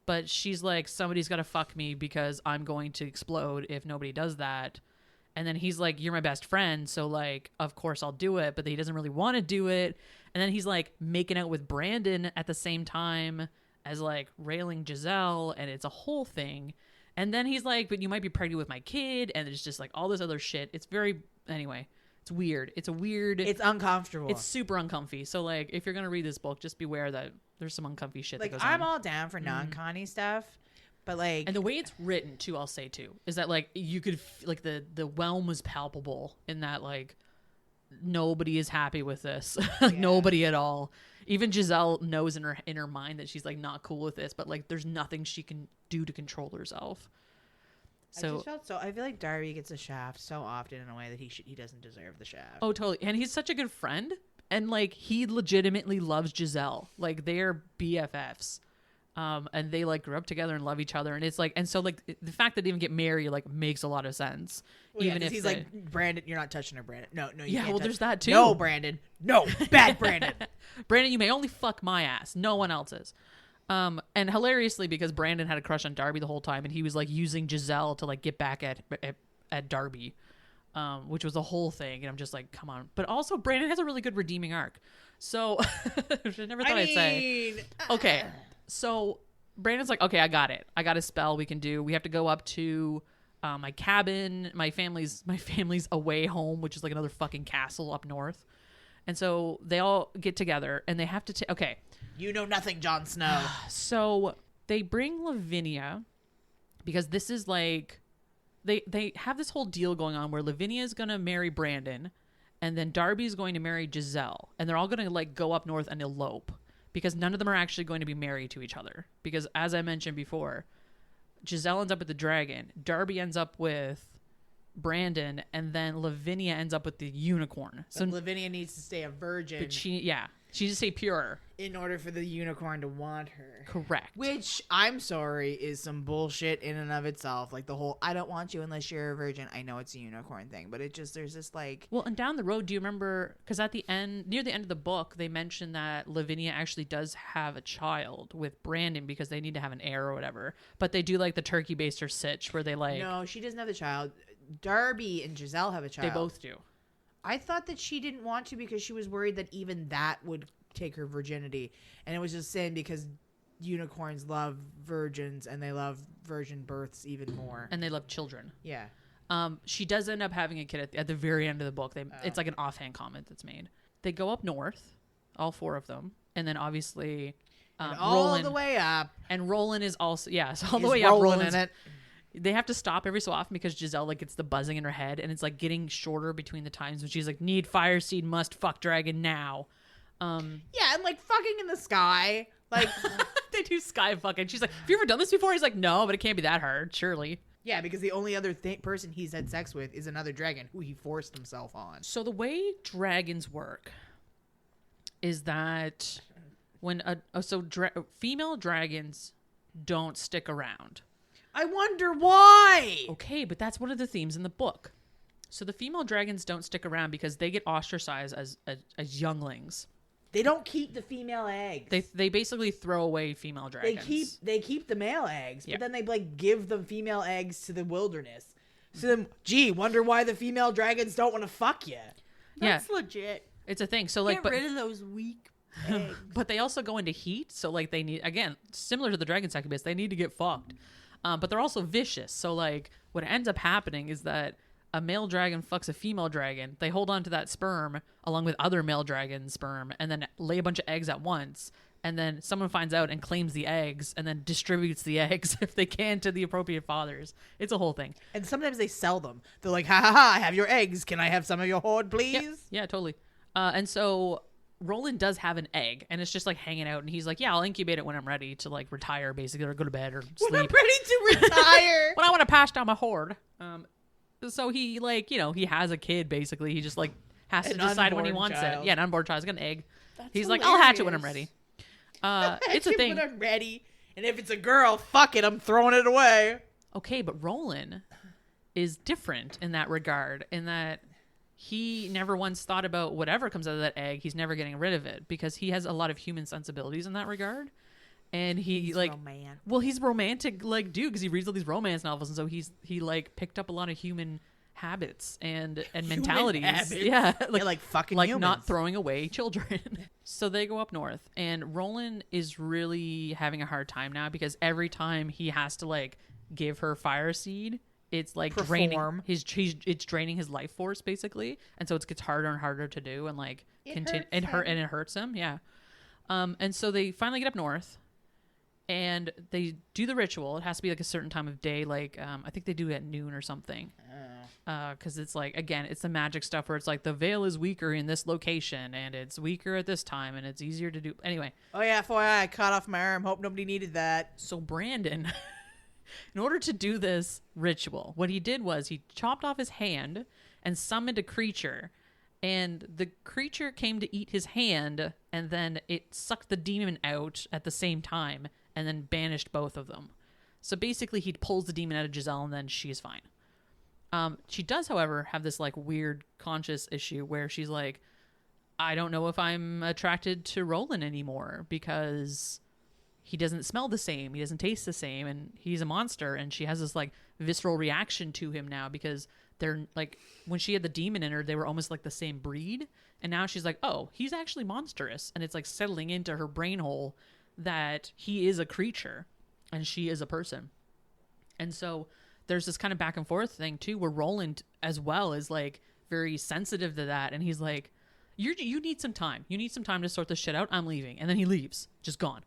but she's like, somebody's got to fuck me because I'm going to explode if nobody does that. And then he's like, you're my best friend, so like, of course I'll do it, but he doesn't really want to do it. And then he's like making out with Brandon at the same time as like railing Gissele, and it's a whole thing. And then he's like, but you might be pregnant with my kid, and it's just like all this other shit. It's anyway. It's weird. It's uncomfortable. It's super uncomfy. So, like, if you're going to read this book, just beware that there's some uncomfy shit like, that goes on. I'm all down for non-Connie stuff, but, like... And the way it's written, too, I'll say, too, is that, like, you could... like, the whelm was palpable in that, like, nobody is happy with this. Like, nobody at all. Even Gissele knows in her mind that she's, like, not cool with this, but, like, there's nothing she can do to control herself. So I feel like Darby gets a shaft so often in a way that he doesn't deserve the shaft. Oh, totally. And he's such a good friend, and like he legitimately loves Gissele. Like they're BFFs. And they like grew up together and love each other, and it's like, and so like the fact that they even get married like makes a lot of sense. Well, even if he's like, Brandon, you're not touching her, Brandon. No, you yeah, can't well, touch there's that too. No, Brandon. No, bad Brandon. Brandon, you may only fuck my ass, no one else's. And hilariously, because Brandon had a crush on Darby the whole time, and he was like using Gissele to like get back at Darby, which was the whole thing. And I'm just like, come on. But also, Brandon has a really good redeeming arc. So I never thought I'd say. Okay, so Brandon's like, okay, I got it. I got a spell we can do. We have to go up to my cabin, my family's away home, which is like another fucking castle up north. And so they all get together, and they have to okay. You know nothing, Jon Snow. So they bring Lavinia, because this is like they have this whole deal going on where Lavinia is gonna marry Brandon, and then Darby's going to marry Gissele, and they're all gonna like go up north and elope, because none of them are actually going to be married to each other. Because as I mentioned before, Gissele ends up with the dragon, Darby ends up with Brandon, and then Lavinia ends up with the unicorn. So Lavinia needs to stay a virgin. But she needs to stay pure in order for the unicorn to want her. Correct. Which, I'm sorry, is some bullshit in and of itself. Like the whole, I don't want you unless you're a virgin. I know it's a unicorn thing, but it just, there's this like... Well, and down the road, do you remember, because at the end, near the end of the book, they mention that Lavinia actually does have a child with Brandon because they need to have an heir or whatever. But they do like the turkey baster sitch where they like... No, she doesn't have the child. Darby and Gissele have a child. They both do. I thought that she didn't want to because she was worried that even that would take her virginity. And it was just saying because unicorns love virgins and they love virgin births even more. And they love children. Yeah. She does end up having a kid at the very end of the book. It's like an offhand comment that's made. They go up north, all four of them. And then obviously... all the way up. And Roland is also... Yeah, so all the way up. Roland's in it. They have to stop every so often because Gissele like gets the buzzing in her head, and it's like getting shorter between the times when she's like, need Fireseed, must fuck dragon now. Yeah, and like fucking in the sky. Like they do sky fucking. She's like, have you ever done this before? He's like, no, but it can't be that hard, surely. Yeah, because the only other person he's had sex with is another dragon who he forced himself on. So the way dragons work is that when female dragons don't stick around. I wonder why. Okay, but that's one of the themes in the book. So the female dragons don't stick around because they get ostracized as younglings. They don't keep the female eggs. They basically throw away female dragons. They keep the male eggs, Yeah. but then they like give the female eggs to the wilderness. So then, wonder why the female dragons don't want to fuck you. That's legit. It's a thing. So like, Get rid of those weak eggs. but they also go into heat. So like they need, again, similar to the dragon succubus, they need to get fucked. But they're also vicious. So like what ends up happening is that a male dragon fucks a female dragon. They hold on to that sperm along with other male dragon sperm and then lay a bunch of eggs at once. And then someone finds out and claims the eggs and then distributes the eggs if they can to the appropriate fathers. It's a whole thing. And sometimes they sell them. They're like, ha ha ha, I have your eggs. Can I have some of your hoard, please? Yeah, totally. And so Roland does have an egg, and it's just like hanging out, and he's like, yeah, I'll incubate it when I'm ready to like retire, basically, or go to bed or sleep. When I'm ready to retire. When I want to pass down my hoard. So he like, you know, he has a kid, basically. He just like has to decide when he wants it. Yeah, an unborn child. He's got an egg. He's like, I'll hatch it when I'm ready. It's a thing. When I'm ready. And if it's a girl, fuck it, I'm throwing it away. Okay, but Roland is different in that regard, in that he never once thought about whatever comes out of that egg. He's never getting rid of it because he has a lot of human sensibilities in that regard. And he's like, well, he's romantic, like, dude, because he reads all these romance novels. And so he like picked up a lot of human habits and mentalities. Habits? Yeah. Like fucking like humans. not throwing away children. So they go up north, and Roland is really having a hard time now because every time he has to like give her Fireseed, it's like draining it's draining his life force basically, and so it gets harder and harder to do, and like it hurts him. Yeah. And so they finally get up north, and they do the ritual. It has to be like a certain time of day, like I think they do it at noon or something. Because it's like, again, it's the magic stuff where it's like the veil is weaker in this location and it's weaker at this time and it's easier to do. Anyway. Oh yeah, FYI, I cut off my arm. Hope nobody needed that. So Brandon, in order to do this ritual, what he did was he chopped off his hand and summoned a creature. And the creature came to eat his hand, and then it sucked the demon out at the same time and then banished both of them. So basically he pulls the demon out of Gissele and then she's fine. She does, however, have this like weird conscious issue where she's like, I don't know if I'm attracted to Roland anymore because he doesn't smell the same. He doesn't taste the same. And he's a monster. And she has this like visceral reaction to him now because they're like, when she had the demon in her, they were almost like the same breed. And now she's like, oh, he's actually monstrous. And it's like settling into her brain hole that he is a creature and she is a person. And so there's this kind of back and forth thing too, where Roland as well is like very sensitive to that. And he's like, you need some time. You need some time to sort this shit out. I'm leaving. And then he leaves, just gone.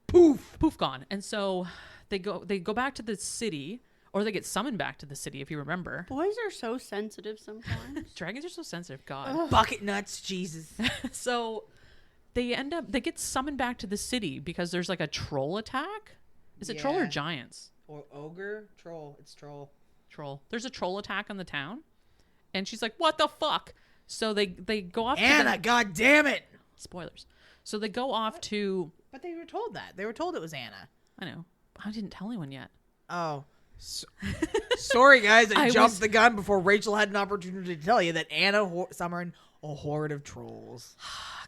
Poof, gone. And so they go back to the city, or they get summoned back to the city, if you remember. Boys are so sensitive sometimes. Dragons are so sensitive. God. Ugh. Bucket nuts, Jesus. So they get summoned back to the city because there's like a troll attack. Is it troll or giants? Or ogre? Troll. It's troll. Troll. There's a troll attack on the town. And she's like, what the fuck? So they go off Anna, god damn it. Spoilers. So they go off to... But they were told that. They were told it was Anna. I know. I didn't tell anyone yet. Oh. Sorry, guys. I jumped the gun before Rachel had an opportunity to tell you that Anna summoned a horde of trolls.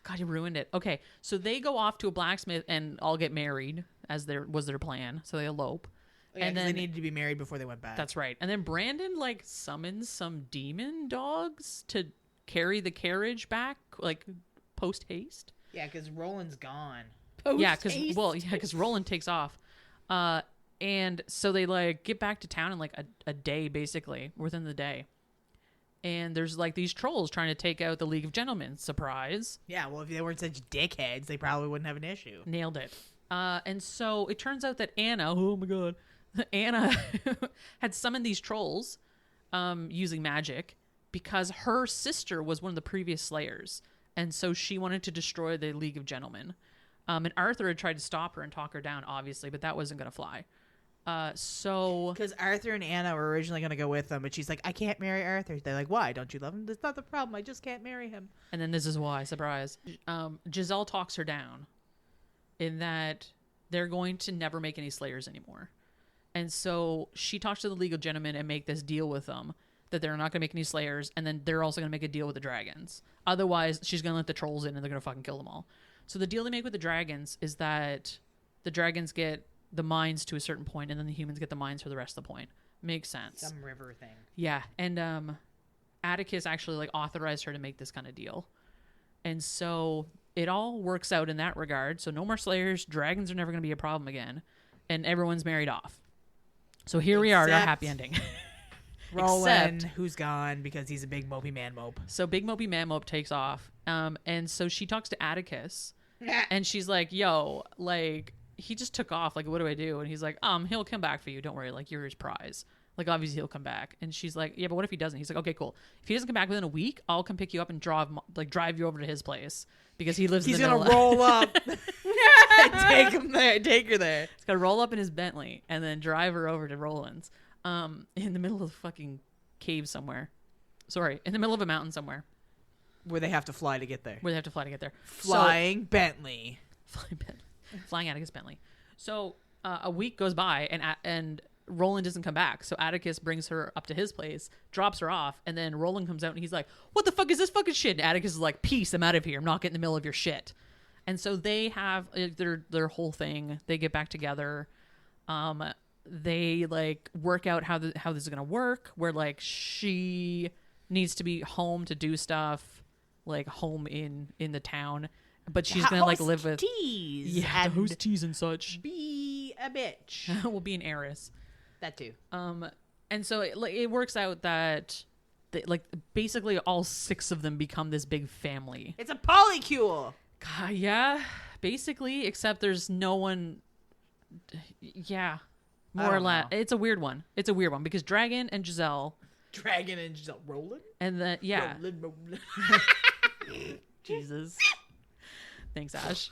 God, you ruined it. Okay, so they go off to a blacksmith and all get married, as was their plan. So they elope. Yeah, and then then they needed to be married before they went back. That's right. And then Brandon like summons some demon dogs to carry the carriage back, like post haste. Yeah, because Roland's gone. Because Roland takes off. And so they like get back to town in like a day, basically, within the day. And there's like these trolls trying to take out the League of Gentlemen. Surprise. Yeah, well, if they weren't such dickheads, they probably wouldn't have an issue. Nailed it. And so it turns out that Anna, oh my god, Anna had summoned these trolls using magic because her sister was one of the previous slayers. And so she wanted to destroy the League of Gentlemen. And Arthur had tried to stop her and talk her down, obviously, but that wasn't going to fly. Because Arthur and Anna were originally going to go with them, but she's like, I can't marry Arthur. They're like, why? Don't you love him? That's not the problem. I just can't marry him. And then this is why, surprise. Gissele talks her down in that they're going to never make any slayers anymore. And so she talks to the League of Gentlemen and make this deal with them that they're not going to make any slayers, and then they're also going to make a deal with the dragons. Otherwise, she's going to let the trolls in and they're going to fucking kill them all. So the deal they make with the dragons is that the dragons get the mines to a certain point, and then the humans get the mines for the rest of the point. Makes sense. Some river thing. Yeah, and Atticus actually like authorized her to make this kind of deal. And so it all works out in that regard. So no more slayers, dragons are never going to be a problem again, and everyone's married off. So here we are at our happy ending. Roland, who's gone because he's a big mopey man mope. So big mopey man mope takes off. And so she talks to Atticus and she's like, yo, like he just took off. Like, what do I do? And he's like, he'll come back for you. Don't worry. Like, you're his prize. Like, obviously he'll come back. And she's like, yeah, but what if he doesn't? He's like, okay, cool. If he doesn't come back within a week, I'll come pick you up and drive you over to his place because he lives in the middle. He's going to roll up and take her there. He's going to roll up in his Bentley and then drive her over to Roland's. In the middle of the fucking cave somewhere. Sorry, in the middle of a mountain somewhere. Where they have to fly to get there. Flying Bentley. Flying Atticus Bentley. So a week goes by and Roland doesn't come back. So Atticus brings her up to his place, drops her off, and then Roland comes out and he's like, what the fuck is this fucking shit? And Atticus is like, peace, I'm out of here. I'm not getting in the middle of your shit. And so they have their whole thing. They get back together. They like work out how this is gonna work, where like she needs to be home to do stuff, like home in the town, but she's gonna like live with teas, to host teas and such. Be a bitch. Will be an heiress. That too. And so it works out that like basically all 6 of them become this big family. It's a polycule. Yeah, basically, except there's no one. Yeah. More or less. It's a weird one. Because Dragon and Gissele. Roland? And then, yeah. Roland. Jesus. Thanks, Ash.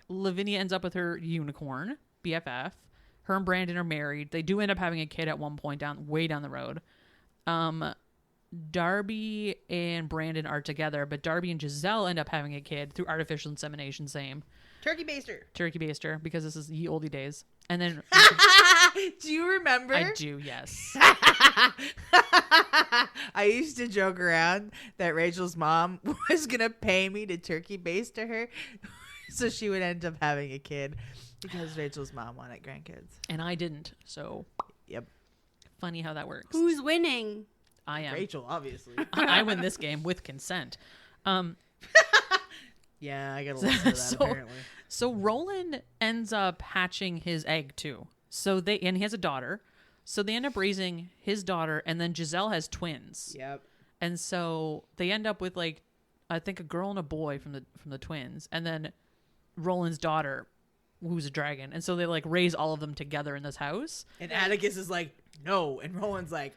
Lavinia ends up with her unicorn, BFF. Her and Brandon are married. They do end up having a kid at one point way down the road. Darby and Brandon are together, but Darby and Gissele end up having a kid through artificial insemination. Same. Turkey baster, because this is ye olde days. And then do you remember? I do, yes. I used to joke around that Rachel's mom was gonna pay me to turkey baste to her so she would end up having a kid because Rachel's mom wanted grandkids. And I didn't, so yep. Funny how that works. Who's winning? I am. Rachel, obviously. I win this game with consent. Yeah, I gotta listen to that apparently. So Roland ends up hatching his egg too. And he has a daughter. So they end up raising his daughter, and then Gissele has twins. Yep. And so they end up with like, I think a girl and a boy from the twins, and then Roland's daughter, who's a dragon. And so they like raise all of them together in this house. And Atticus is like, no, and Roland's like,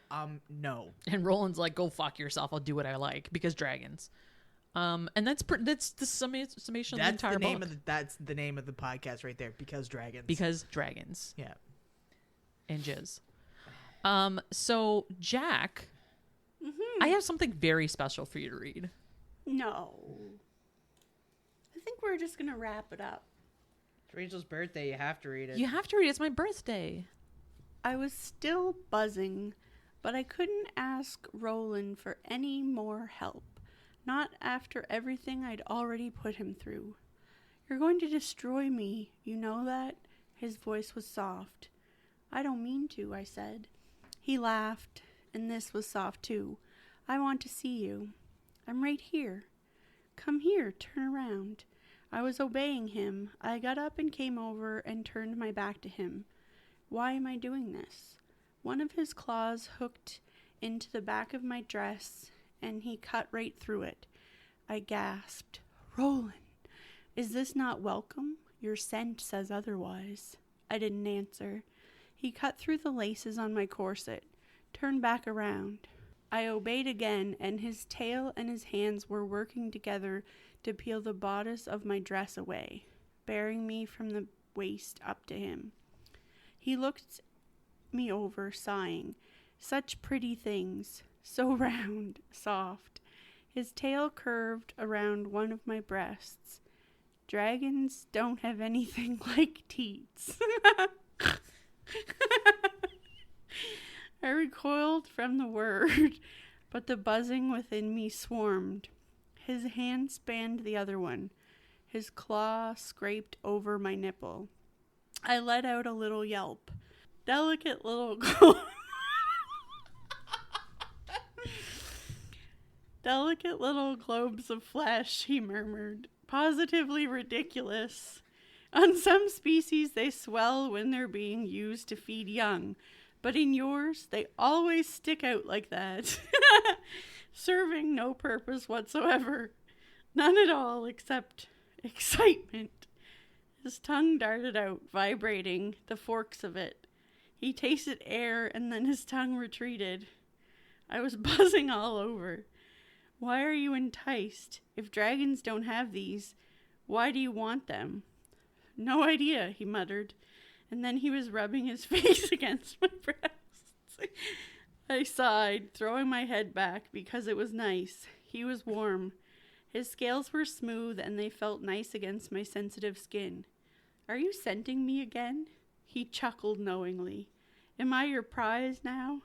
no. And Roland's like, go fuck yourself. I'll do what I like because dragons. And that's the summation of the entire book. That's the name of the podcast right there. Because dragons. Because dragons. Yeah. And jizz. So Jack, Mm-hmm. I have something very special for you to read. No. I think we're just going to wrap it up. It's Rachel's birthday. You have to read it. You have to read it. It's my birthday. I was still buzzing, but I couldn't ask Roland for any more help. Not after everything I'd already put him through. You're going to destroy me, you know that? His voice was soft. I don't mean to, I said. He laughed, and this was soft too. I want to see you. I'm right here. Come here, turn around. I was obeying him. I got up and came over and turned my back to him. Why am I doing this? One of his claws hooked into the back of my dress, and he cut right through it. I gasped. Roland, is this not welcome? Your scent says otherwise. I didn't answer. He cut through the laces on my corset, turned back around. I obeyed again, and his tail and his hands were working together to peel the bodice of my dress away, bearing me from the waist up to him. He looked me over, sighing. Such pretty things, so round, soft. His tail curved around one of my breasts. Dragons don't have anything like teats. I recoiled from the word, but the buzzing within me swarmed. His hand spanned the other one. His claw scraped over my nipple. I let out a little yelp. Delicate little Delicate little globes of flesh, he murmured. Positively ridiculous. On some species, they swell when they're being used to feed young, but in yours, they always stick out like that, serving no purpose whatsoever. None at all except excitement. His tongue darted out, vibrating, the forks of it. He tasted air, and then his tongue retreated. I was buzzing all over. Why are you enticed? If dragons don't have these, why do you want them? No idea, he muttered, and then he was rubbing his face against my breasts. I sighed, throwing my head back because it was nice. He was warm. His scales were smooth, and they felt nice against my sensitive skin. Are you scenting me again? He chuckled knowingly. Am I your prize now?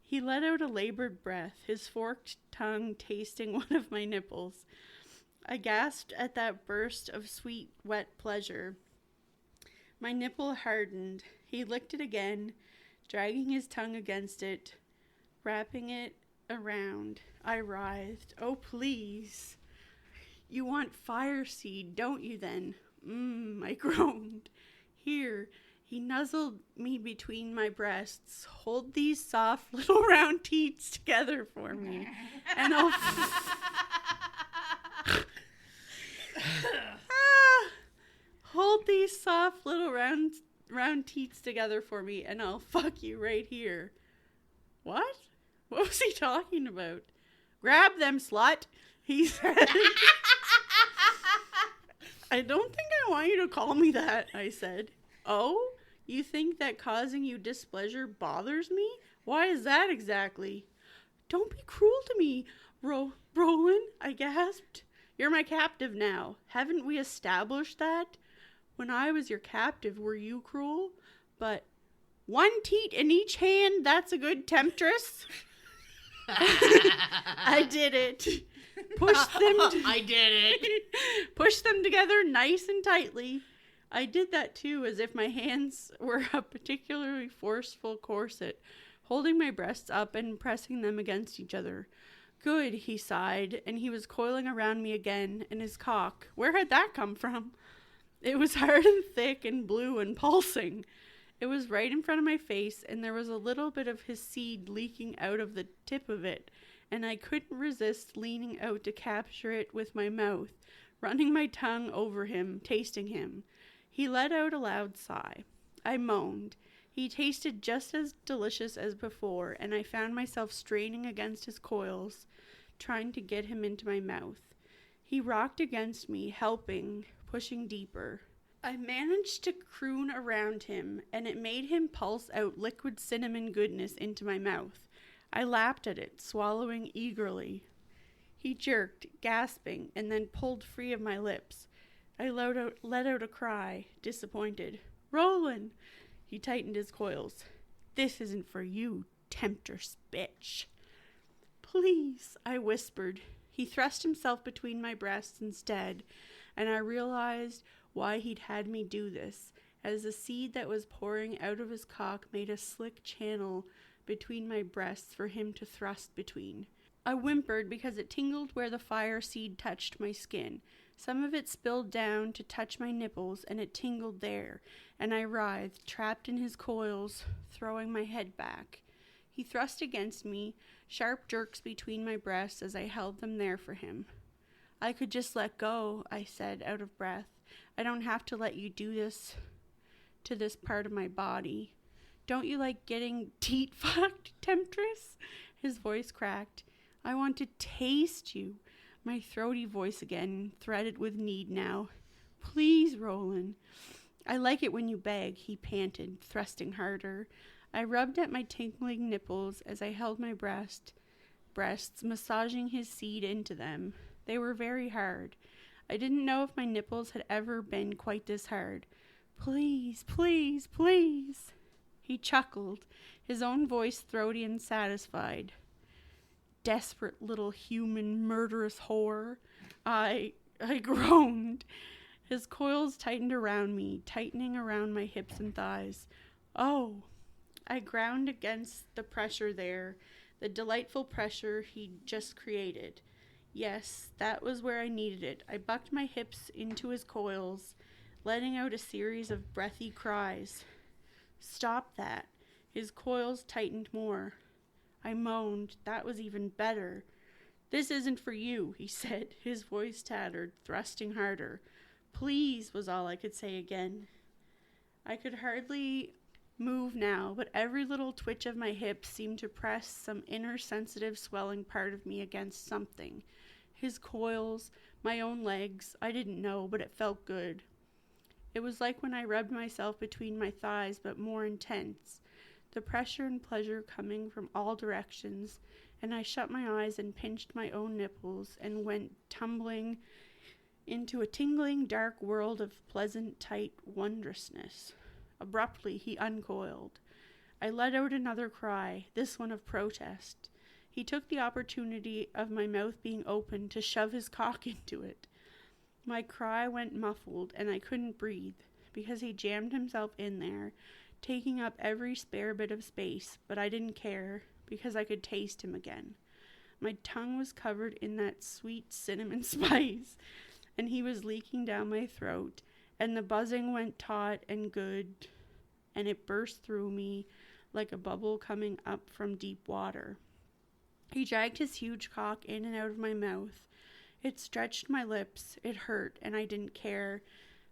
He let out a labored breath, his forked tongue tasting one of my nipples. I gasped at that burst of sweet, wet pleasure. My nipple hardened. He licked it again, dragging his tongue against it, wrapping it around. I writhed. Oh, please. You want Fireseed, don't you then? I groaned. Here. He nuzzled me between my breasts. Hold these soft little round teats together for me, and I'll hold these soft little round teats together for me, and I'll fuck you right here. What? What was he talking about? Grab them, slut, he said. I don't think I want you to call me that, I said. Oh? You think that causing you displeasure bothers me? Why is that exactly? Don't be cruel to me, Roland, I gasped. You're my captive now. Haven't we established that? When I was your captive, were you cruel? But one teat in each hand, that's a good temptress. I did it. I did it. Push them together nice and tightly. I did that too, as if my hands were a particularly forceful corset, holding my breasts up and pressing them against each other. Good, he sighed, and he was coiling around me again, and his cock, where had that come from? It was hard and thick and blue and pulsing. It was right in front of my face, and there was a little bit of his seed leaking out of the tip of it, and I couldn't resist leaning out to capture it with my mouth, running my tongue over him, tasting him. He let out a loud sigh. I moaned. He tasted just as delicious as before, and I found myself straining against his coils, trying to get him into my mouth. He rocked against me, helping, pushing deeper. I managed to croon around him, and it made him pulse out liquid cinnamon goodness into my mouth. I lapped at it, swallowing eagerly. He jerked, gasping, and then pulled free of my lips. I let out a cry, disappointed. Roland! He tightened his coils. This isn't for you, temptress bitch. Please, I whispered. He thrust himself between my breasts instead, and I realized why he'd had me do this, as the seed that was pouring out of his cock made a slick channel between my breasts for him to thrust between. I whimpered because it tingled where the Fireseed touched my skin. Some of it spilled down to touch my nipples, and it tingled there, and I writhed, trapped in his coils, throwing my head back. He thrust against me, sharp jerks between my breasts as I held them there for him. I could just let go, I said, out of breath. I don't have to let you do this to this part of my body. Don't you like getting teat fucked, temptress? His voice cracked. I want to taste you. My throaty voice again, threaded with need now. Please, Roland. I like it when you beg, he panted, thrusting harder. I rubbed at my tingling nipples as I held my breasts, massaging his seed into them. They were very hard. I didn't know if my nipples had ever been quite this hard. Please, please, please. He chuckled, his own voice throaty and satisfied. Desperate little human murderous whore. I groaned. His coils tightened around me, tightening around my hips and thighs. Oh, I ground against the pressure there, the delightful pressure he'd just created. Yes, that was where I needed it. I bucked my hips into his coils, letting out a series of breathy cries. Stop that. His coils tightened more. I moaned. That was even better. This isn't for you, he said, his voice tattered, thrusting harder. Please was all I could say again. I could hardly move now, but every little twitch of my hips seemed to press some inner sensitive swelling part of me against something. His coils, my own legs, I didn't know, but it felt good. It was like when I rubbed myself between my thighs, but more intense. The pressure and pleasure coming from all directions, and I shut my eyes and pinched my own nipples and went tumbling into a tingling, dark world of pleasant, tight wondrousness. Abruptly, he uncoiled. I let out another cry, this one of protest. He took the opportunity of my mouth being open to shove his cock into it. My cry went muffled, and I couldn't breathe, because he jammed himself in there, taking up every spare bit of space, but I didn't care, because I could taste him again. My tongue was covered in that sweet cinnamon spice, and he was leaking down my throat, and the buzzing went taut and good, and it burst through me like a bubble coming up from deep water. He dragged his huge cock in and out of my mouth. It stretched my lips, it hurt, and I didn't care,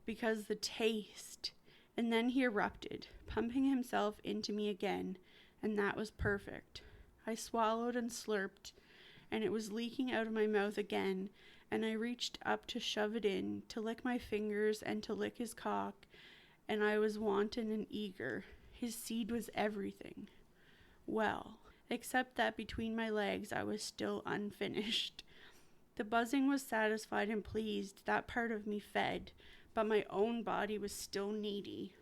because the taste. And then he erupted, pumping himself into me again, and that was perfect. I swallowed and slurped, and it was leaking out of my mouth again, and I reached up to shove it in, to lick my fingers and to lick his cock, and I was wanton and eager. His seed was everything. Well, except that between my legs I was still unfinished. The buzzing was satisfied and pleased, that part of me fed, but my own body was still needy.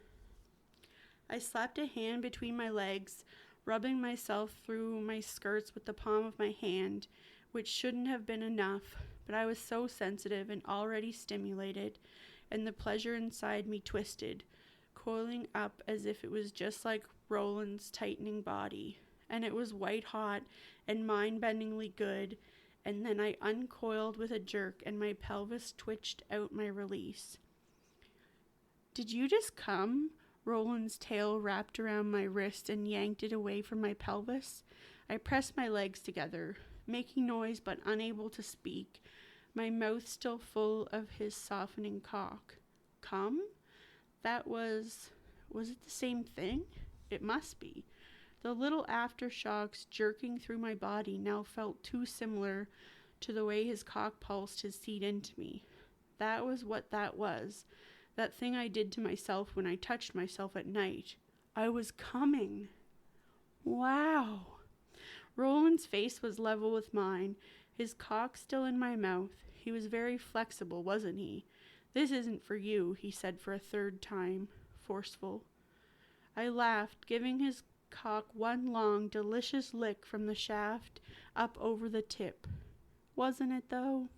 I slapped a hand between my legs, rubbing myself through my skirts with the palm of my hand, which shouldn't have been enough, but I was so sensitive and already stimulated, and the pleasure inside me twisted, coiling up as if it was just like Roland's tightening body, and it was white hot and mind-bendingly good, and then I uncoiled with a jerk and my pelvis twitched out my release. Did you just come? Roland's tail wrapped around my wrist and yanked it away from my pelvis. I pressed my legs together, making noise but unable to speak, my mouth still full of his softening cock. Come? That was it the same thing? It must be. The little aftershocks jerking through my body now felt too similar to the way his cock pulsed his seed into me. That was what that was. That thing I did to myself when I touched myself at night. I was coming. Wow. Roland's face was level with mine, his cock still in my mouth. He was very flexible, wasn't he? This isn't for you, he said for a third time, forceful. I laughed, giving his cock one long, delicious lick from the shaft up over the tip. Wasn't it, though?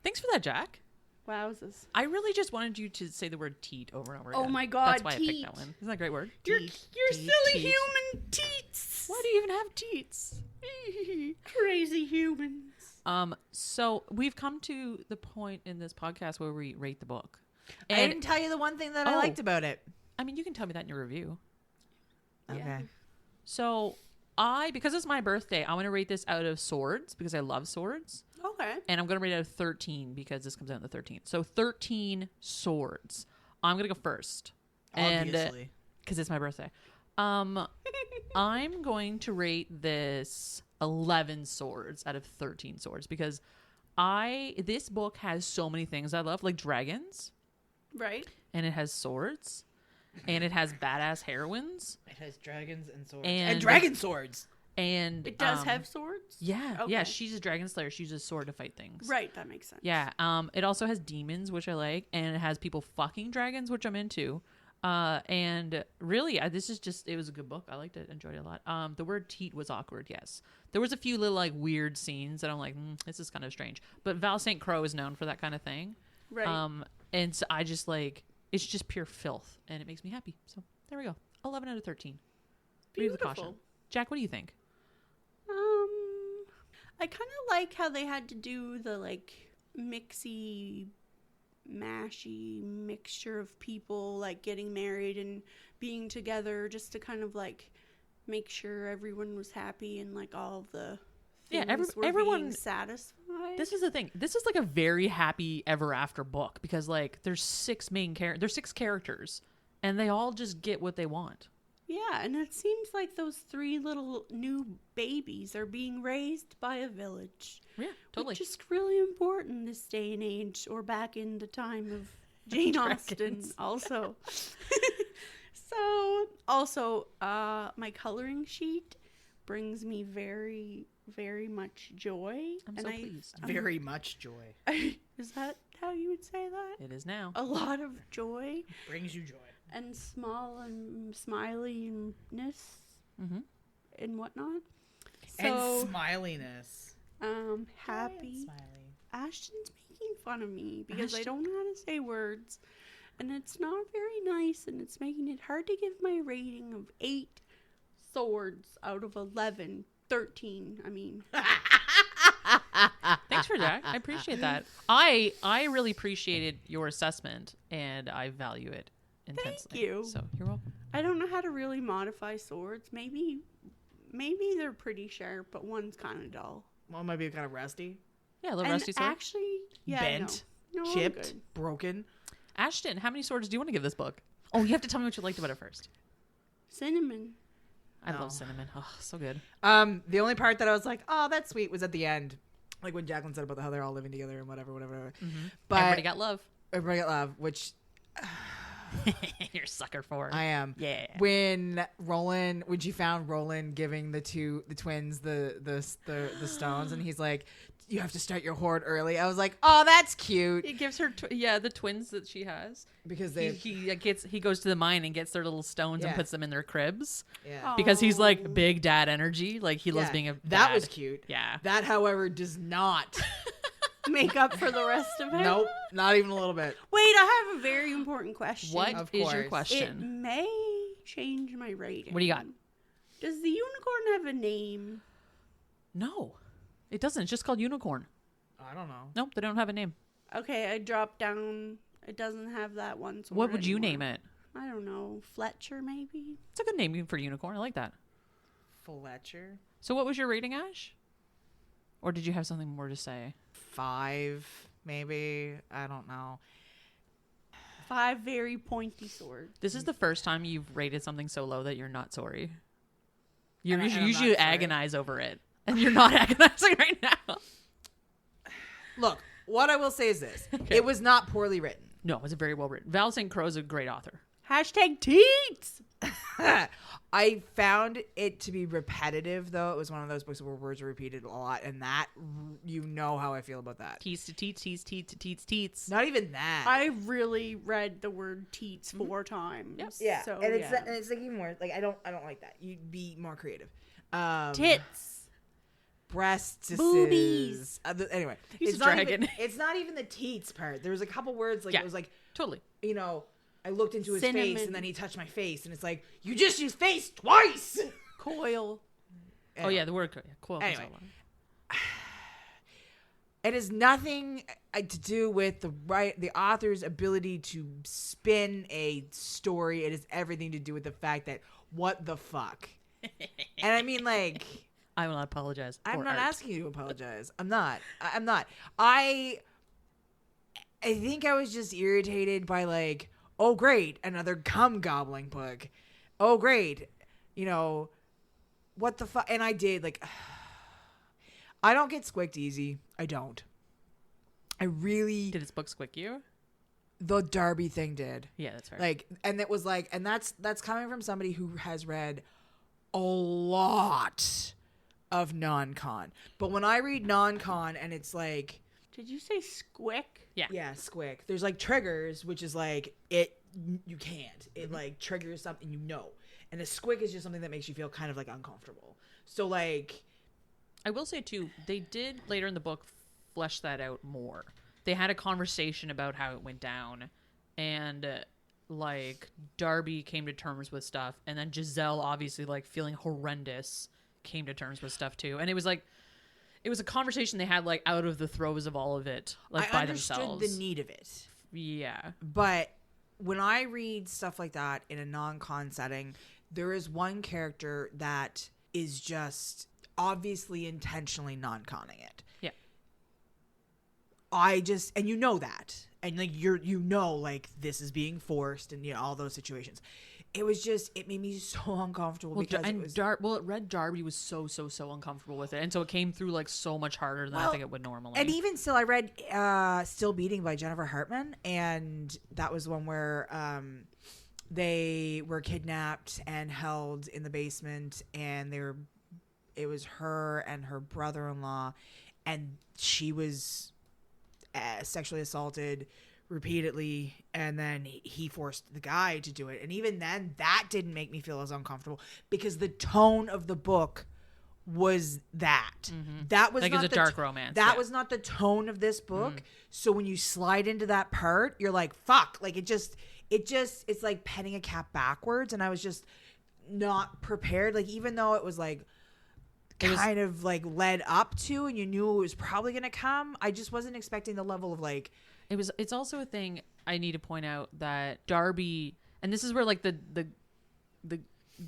Thanks for that, Jack. Wowzers. I really just wanted you to say the word teat over and over again. Oh my God, That's why teat. I picked that one. Isn't that a great word? You're Teat, silly teat. human teats. Why do you even have teats? Crazy humans. So we've come to the point in this podcast where we rate the book. I And didn't tell you the one thing that I liked about it. I mean, you can tell me that in your review. Yeah. Okay. So because it's my birthday, I want to rate this out of swords because I love swords. Okay. And I'm going to rate it out of 13 because this comes out on the 13th. So 13 swords. I'm going to go first. Obviously. Because it's my birthday. I'm going to rate this 11 swords out of 13 swords because this book has so many things I love, like dragons. Right. And it has swords. And it has badass heroines. It has dragons and swords. And And dragon swords. And It does have swords? Yeah. Okay. Yeah, she's a dragon slayer. She uses sword to fight things. Right, that makes sense. Yeah. It also has demons, which I like, and it has people fucking dragons, which I'm into. And really, it was a good book. I liked it, enjoyed it a lot. The word teat was awkward. Yes, there was a few little like weird scenes that I'm like, this is kind of strange. But Val Saintcrowe is known for that kind of thing. Right. And so I just like, it's just pure filth, and it makes me happy. So there we go. 11 out of 13. Read with caution. Beautiful. Jack, what do you think? I kind of like how they had to do the like mixy mashy mixture of people like getting married and being together just to kind of like make sure everyone was happy and like all of the things were everyone being satisfied. This is the thing. This is like a very happy ever after book because like there's 6 characters and they all just get what they want. Yeah, and it seems like those 3 little new babies are being raised by a village. Yeah, totally. Which is really important this day and age, or back in the time of Jane Austen also. So, also, my coloring sheet brings me very, very much joy. I'm so pleased. Very much joy. Is that how you would say that? It is now. A lot of joy. Brings you joy. And small and smiliness and whatnot. So, and smiliness. happy. Smiley. Ashton's making fun of me because I don't know how to say words. And it's not very nice, and it's making it hard to give my rating of 8 swords out of 11. 13, I mean. Thanks for that. I appreciate that. I really appreciated your assessment, and I value it intensely. Thank you. So you're welcome. I don't know how to really modify swords. Maybe they're pretty sharp, but one's kind of dull. Well, it might be kind of rusty. Yeah, a little And rusty sword. actually, yeah, Bent. no, I'm Chipped. good. Broken. Ashton, how many swords do you want to give this book? Oh, you have to tell me what you liked about it first. Cinnamon. I Oh. love cinnamon. Oh, so good. The only part that I was like, oh, that's sweet was at the end. Like when Jacqueline said about how they're all living together and whatever. Mm-hmm. But Everybody got love. Everybody got love, which You're a sucker for it. I am. Yeah. When she found Roland giving the twins the stones, and he's like, "You have to start your hoard early." I was like, "Oh, that's cute." He gives her the twins that she has Because he goes to the mine and gets their little stones and puts them in their cribs. Yeah. Because he's like big dad energy. Like he loves being a dad. That was cute. Yeah. That, however, does not make up for the rest of it. Nope, not even a little bit. Wait, I have a very important question. What is your It question? may change my rating. What do you got? Does the unicorn have a name? No, it doesn't. It's just called unicorn. I don't know. Nope, they don't have a name. Okay, I dropped down. It doesn't have that one. What would you name it? I don't know. Fletcher, maybe? It's a good name for unicorn. I like that. Fletcher. So what was your rating, Ash? Or did you have something more to say? 5, maybe. I don't know. 5 very pointy swords. This is the first time you've rated something so low that you're not sorry. You And I'm usually not sorry. agonize over it. And you're not agonizing right now. Look, what I will say is this. Okay. It was not poorly written. No, it was very well written. Val Saintcrowe is a great author. Hashtag teats. I found it to be repetitive, though. It was one of those books where words are repeated a lot, and that, you know how I feel about that. Teats to teats, teats, teats to teats, teats. Not even that. I really read the word teats 4 times. Yep. Yeah, So, and it's yeah. it's like even more like I don't like that. You'd be more creative. Tits. Breasts, Boobies. Anyway, He's it's a not dragon. it's not even the teats part. There was a couple words like Yeah. it was like, Totally. you know, I looked into his Cinnamon. face and then he touched my face and it's like you just used face twice. Coil. Oh, yeah, the word coil. Anyway. It has nothing to do with the author's ability to spin a story. It has everything to do with the fact that what the fuck. And I mean, like, I will not apologize. I'm for not art. asking you to apologize. I'm not. I'm not. I think I was just irritated by like, oh great, another gum gobbling book. Oh great, you know, what the fuck? And I did like, I don't get squicked easy. I don't. I really. Did his book squick you? The Darby thing did. Yeah, that's right. Like, and it was like, and that's coming from somebody who has read a lot of non-con. But when I read non-con and it's like, Did you say squick? yeah, squick. There's like triggers, which is like you can't. It like triggers something, you know. And a squick is just something that makes you feel kind of like uncomfortable. So like, I will say too, they did later in the book flesh that out more. They had a conversation about how it went down, and like Darby came to terms with stuff, and then Gissele, obviously like feeling horrendous, came to terms with stuff too. And it was like, it was a conversation they had like out of the throes of all of it, like by themselves. I understood the need of it. Yeah. But when I read stuff like that in a non-con setting, there is one character that is just obviously intentionally non-conning it. Yeah. And you know that. And like like this is being forced and all those situations. It was just, it made me so uncomfortable because Red Darby was so uncomfortable with it. And so it came through like so much harder than I think it would normally. And even still, I read Still Beating by Jennifer Hartman, and that was one where they were kidnapped and held in the basement, and it was her and her brother-in-law, and she was sexually assaulted repeatedly, and then he forced the guy to do it. And even then, that didn't make me feel as uncomfortable because the tone of the book was that. Mm-hmm. That was like not it's a dark romance. That was not the tone of this book. Mm. So when you slide into that part, you're like, fuck. Like it's like petting a cat backwards. And I was just not prepared. Like, even though it was like kind of like led up to, and you knew it was probably going to come, I just wasn't expecting the level of like, it's also a thing I need to point out that Darby, and this is where like the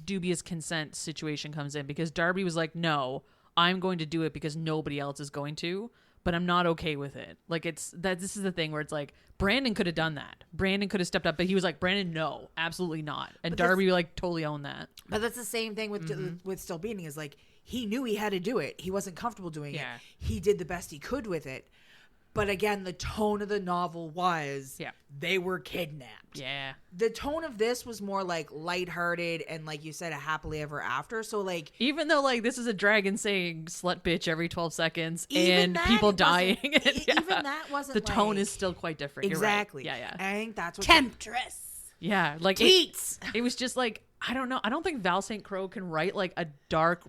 dubious consent situation comes in, because Darby was like, no, I'm going to do it because nobody else is going to, but I'm not okay with it. Like this is the thing where it's like, Brandon could have done that. Brandon could have stepped up, but he was like, Brandon, no, absolutely not. And Darby like totally owned that. But that's the same thing with Still Beating, is like, he knew he had to do it. He wasn't comfortable doing it. He did the best he could with it. But again, the tone of the novel was they were kidnapped. Yeah. The tone of this was more like lighthearted and, like you said, a happily ever after. So like, even though like this is a dragon saying slut bitch every 12 seconds and people dying, even that wasn't. The tone is still quite different. Exactly. You're right. Yeah. I think that's what Temptress. Yeah. Like Teats. It was just like, I don't know. I don't think Val Saintcrowe can write like a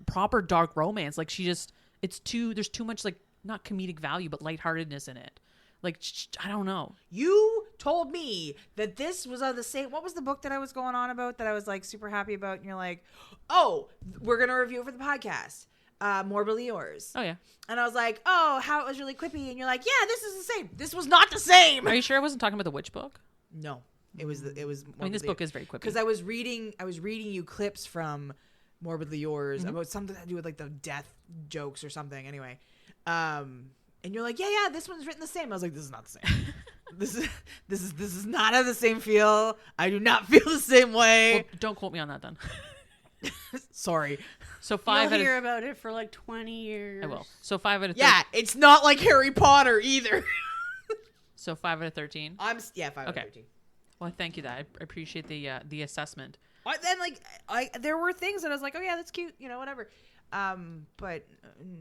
proper dark romance. Like there's too much like, not comedic value, but lightheartedness in it. Like, I don't know. You told me that this was the same. What was the book that I was going on about that I was like super happy about? And you're like, oh, we're going to review it for the podcast. Morbidly Yours. Oh, yeah. And I was like, oh, how it was really quippy. And you're like, yeah, this is the same. This was not the same. Are you sure I wasn't talking about the witch book? No, it was. I mean, this book is very quippy. Because I was reading you clips from Morbidly Yours about something to do with like the death jokes or something. Anyway. And you're like, yeah, this one's written the same. I was like, this is not the same. this is not the same feel. I do not feel the same way. Well, don't quote me on that then. Sorry. So 5 You'll out hear of about it for like 20 years. I will. So 5 out of 13. Yeah, it's not like Harry Potter either. So 5 out of 13. 5 out of 13. Well, thank you. That I appreciate the assessment. Then like there were things that I was like, oh yeah, that's cute, whatever. But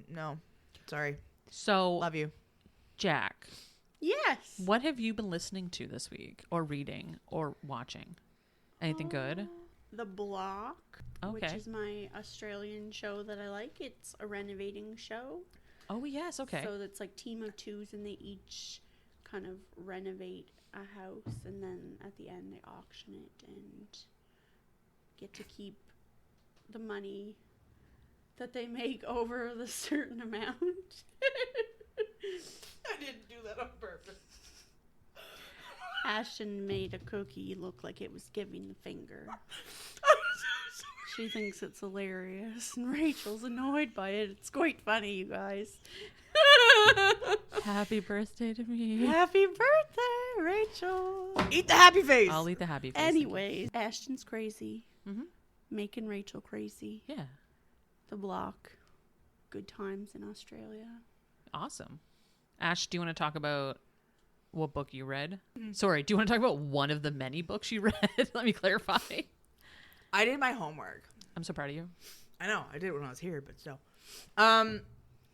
no, sorry. So love you, Jack. Yes. What have you been listening to this week, or reading, or watching? Anything good? The Block, Okay. which is my Australian show that I like. It's a renovating show. Oh yes. Okay. So it's like team of twos, and they each kind of renovate a house, and then at the end they auction it and get to keep the money that they make over the certain amount. I didn't do that on purpose. Ashton made a cookie look like it was giving the finger. She thinks it's hilarious, and Rachel's annoyed by it. It's quite funny, you guys. Happy birthday to me. Happy birthday, Rachel. Eat the happy face. I'll eat the happy face. Anyways, Ashton's crazy. Mm-hmm. Making Rachel crazy. Yeah. The Block. Good times in Australia. Awesome. Ash, do you want to talk about what book you read? Sorry, do you want to talk about one of the many books you read? Let me clarify. I did my homework. I'm so proud of you. I know. I did it when I was here, but still. I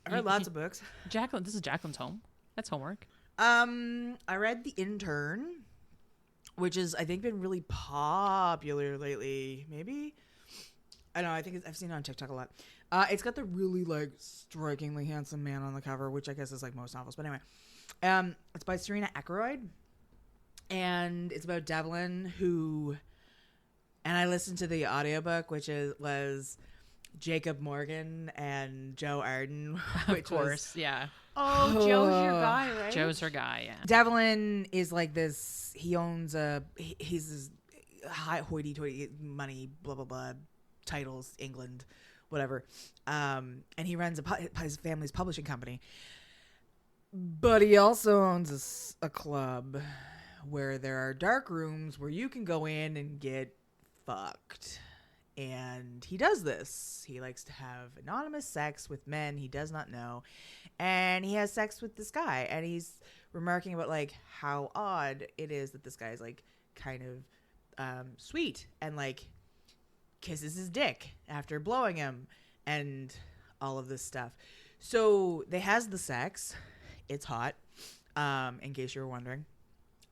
read lots of books. Jacqueline, this is Jacqueline's home. That's homework. I read The Intern, which is, I think, been really popular lately. Maybe? I don't know. I think I've seen it on TikTok a lot. It's got the really, like, strikingly handsome man on the cover, which I guess is like most novels. But anyway, it's by Serena Ackroyd, and it's about Devlin, who... And I listened to the audiobook, which was Jacob Morgan and Joe Arden. Of course, yeah. Oh, Joe's your guy, right? Joe's her guy, yeah. Devlin is like this. He owns he's this high hoity-toity money, blah, blah, blah, titles, England, whatever. And he runs his family's publishing company. But he also owns a club where there are dark rooms where you can go in and get fucked. And he does this. He likes to have anonymous sex with men he does not know. And he has sex with this guy. And he's remarking about, like, how odd it is that this guy is, like, kind of sweet. And, like, kisses his dick after blowing him. And all of this stuff. So they has the sex. It's hot. In case you were wondering.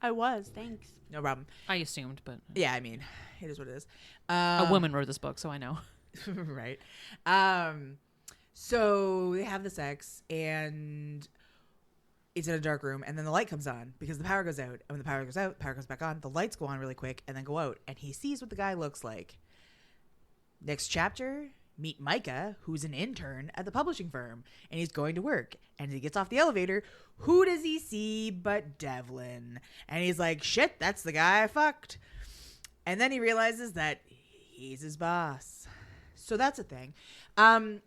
I was, thanks. No problem. I assumed, but... Yeah, I mean, it is what it is. A woman wrote this book, so I know. Right. So they have the sex, and it's in a dark room, and then the light comes on because the power goes out. And when the power goes out, the power comes back on. The lights go on really quick and then go out, and he sees what the guy looks like. Next chapter, meet Micah, who's an intern at the publishing firm, and he's going to work. And he gets off the elevator. Who does he see but Devlin? And he's like, shit, that's the guy I fucked. And then he realizes that he's his boss. So that's a thing. And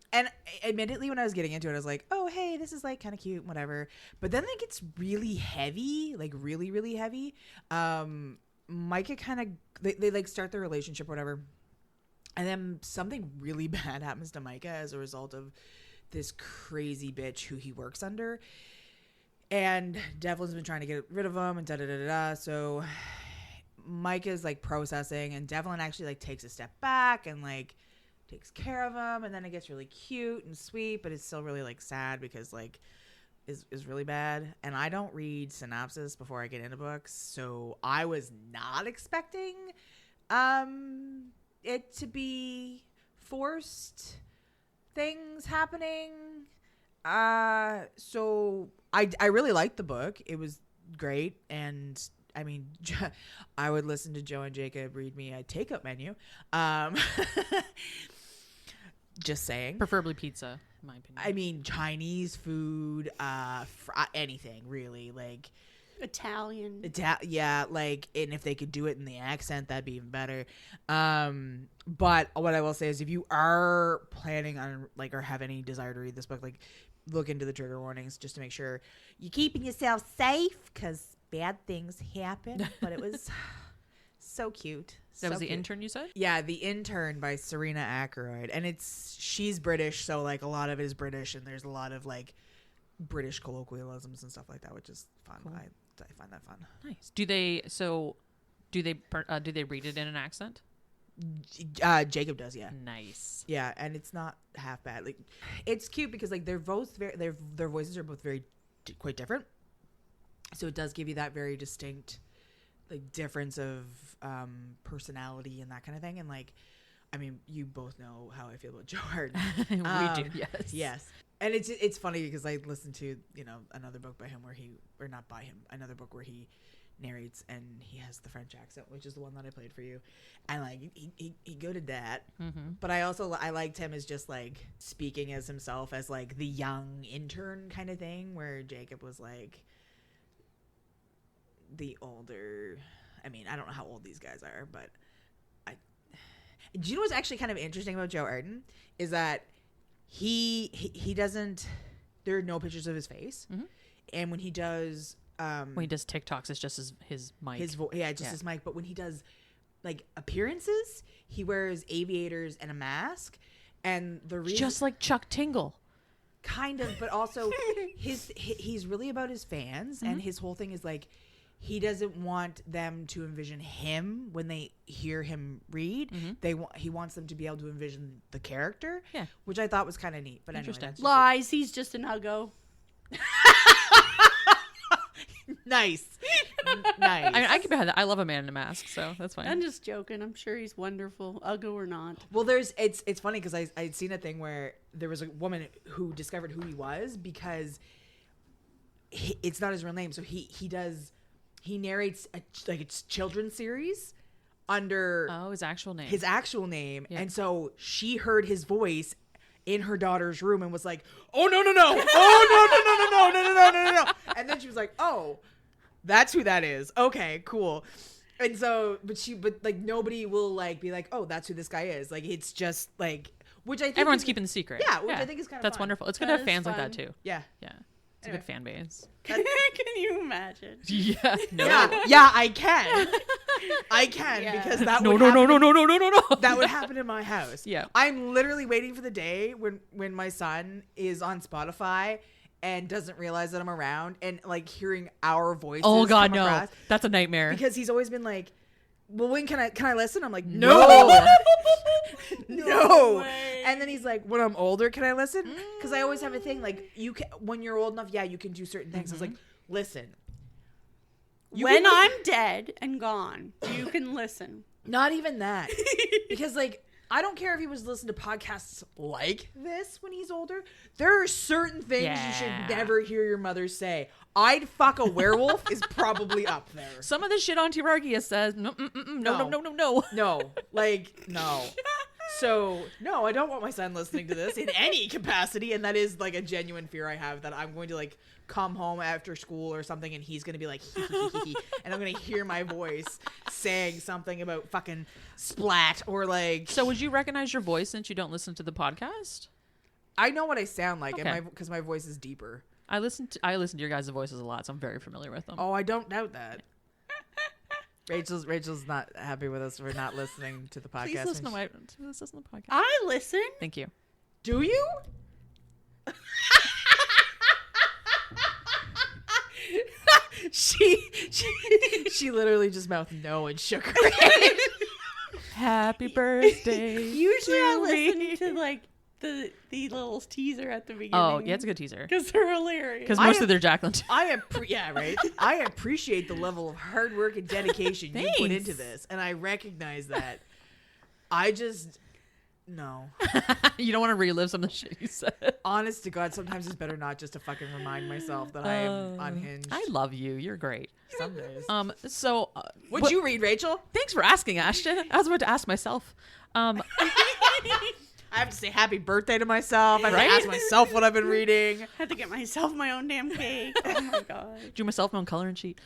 admittedly, when I was getting into it, I was like, oh, hey, this is like kind of cute, whatever. But then it gets really heavy, like really, really heavy. Micah kind of, they like start their relationship or whatever. And then something really bad happens to Micah as a result of this crazy bitch who he works under. And Devlin's been trying to get rid of him and da-da-da-da-da. So Mike is, like, processing, and Devlin actually, like, takes a step back and, like, takes care of him. And then it gets really cute and sweet, but it's still really, like, sad because, like, is really bad. And I don't read synopsis before I get into books, so I was not expecting it to be forced things happening. So I really liked the book. It was great. And I mean, I would listen to Joe and Jacob read me a takeout menu. Just saying. Preferably pizza, in my opinion. I mean, Chinese food, anything really, like Italian. Yeah, like, and if they could do it in the accent, that'd be even better. But what I will say is, if you are planning on, like, or have any desire to read this book, like, look into the trigger warnings just to make sure you're keeping yourself safe, because bad things happen. But it was so cute. That was the intern you said? Yeah, The Intern by Serena Ackroyd. And she's British, so, like, a lot of it is British, and there's a lot of, like, British colloquialisms and stuff like that, which is fun. Cool. I find that fun. Nice. Do they read it in an accent? Jacob does, yeah. Nice. Yeah, and it's not half bad. Like, it's cute because, like, they're both their voices are both very quite different. So it does give you that very distinct, like, difference of personality and that kind of thing. And, like, I mean, you both know how I feel about Joe Harden. We do, yes. Yes. And it's funny because I listened to, another book by him another book where he narrates and he has the French accent, which is the one that I played for you. And, like, he good at that. Mm-hmm. But I liked him as just, like, speaking as himself as, like, the young intern kind of thing, where Jacob was, like, the older. I mean, I don't know how old these guys are, but do you know what's actually kind of interesting about Joe Arden is that he doesn't. There are no pictures of his face, mm-hmm. And when he does TikToks, it's just his mic. His mic. But when he does, like, appearances, he wears aviators and a mask, and the reason, just like Chuck Tingle, kind of. But also, he's really about his fans, mm-hmm. And his whole thing is, like, he doesn't want them to envision him when they hear him read. Mm-hmm. He wants them to be able to envision the character, yeah, which I thought was kind of neat. But anyway, lies. He's just an Uggo. Nice. Nice. I mean, I can behind that. I love a man in a mask, so that's fine. I'm just joking. I'm sure he's wonderful, Uggo or not. Well, it's funny because I'd seen a thing where there was a woman who discovered who he was because it's not his real name. So he narrates a children's series under his actual name. Yeah. And so she heard his voice in her daughter's room and was like, "Oh no, oh no. And then she was like, "Oh, that's who that is. Okay, cool." And so but like nobody will, like, be like, "Oh, that's who this guy is." Like, it's just like, which I think everyone's keeping the secret. Yeah, which I think is kind of that's fun. Wonderful. It's good to have fans like that too. Yeah. It's a good fan base. Can you imagine? Yeah. No. Yeah, I can. Because that would No. That would happen in my house. Yeah. I'm literally waiting for the day when my son is on Spotify and doesn't realize that I'm around and, like, hearing our voices. Oh God, come no. across. That's a nightmare. Because he's always been like, "Well, when can I listen?" I'm like, "No." No way. And then he's like, "When I'm older, can I listen?" Because I always have a thing, like, you can, when you're old enough, yeah, you can do certain things. Mm-hmm. I was like, "Listen, when I'm dead and gone, you can listen." Not even that. Because, like, I don't care if he was listening to podcasts like this when he's older. There are certain things you should never hear your mother say. "I'd fuck a werewolf" is probably up there. Some of the shit Auntie Rargie says, no. No, like, no. So, no, I don't want my son listening to this in any capacity, and that is, like, a genuine fear I have, that I'm going to, like, come home after school or something, and he's going to be like, hee, and I'm going to hear my voice saying something about fucking splat, or, like... So would you recognize your voice since you don't listen to the podcast? I know what I sound like, because my voice is deeper. I listen to your guys' voices a lot, so I'm very familiar with them. Oh, I don't doubt that. Rachel's not happy with us for not listening to the podcast. Please listen to the podcast. I listen. Thank you. Do you? she literally just mouthed no and shook her head. Happy birthday. Usually I to listen me. to like the little teaser at the beginning. Oh, yeah, it's a good teaser. Because they're hilarious. Because mostly they're Jacqueline. I appreciate the level of hard work and dedication you put into this, and I recognize that. I just no. You don't want to relive some of the shit you said. Honest to God, sometimes it's better not just to fucking remind myself that I am unhinged. I love you. You're great. Some days. So What'd you read, Rachel? Thanks for asking, Ashton. I was about to ask myself. I have to say happy birthday to myself. I have Right? to ask myself what I've been reading. I had to get myself my own damn cake. Oh my god. Do myself my own coloring sheet.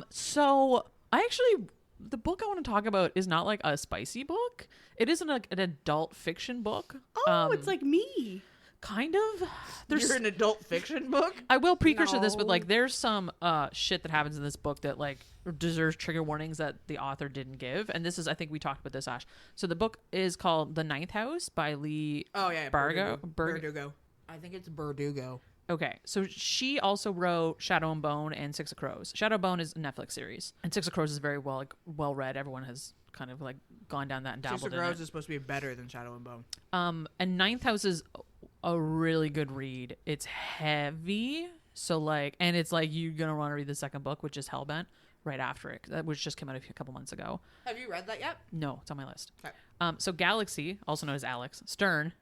So I actually, the book I want to talk about is not like a spicy book. It isn't like an adult fiction book. Oh, it's like me. Kind of. You're an adult fiction book? I will precursor this, but No. like there's some shit that happens in this book that like deserves trigger warnings that the author didn't give. And this is, I think we talked about this, Ash. So the book is called The Ninth House by Lee Berdugo. I think it's Berdugo. Okay, so she also wrote Shadow and Bone and Six of Crows. Shadow and Bone is a Netflix series, and Six of Crows is very well read. Everyone has kind of like gone down that and dabbled Six of in Crows it. is supposed to be better than Shadow and Bone. And Ninth House is a really good read. It's heavy, so like, and it's like you're gonna want to read the second book, which is Hellbent, right after it, which just came out a couple months ago. Have you read that yet? No, it's on my list. Okay. So Galaxy, also known as Alex Stern,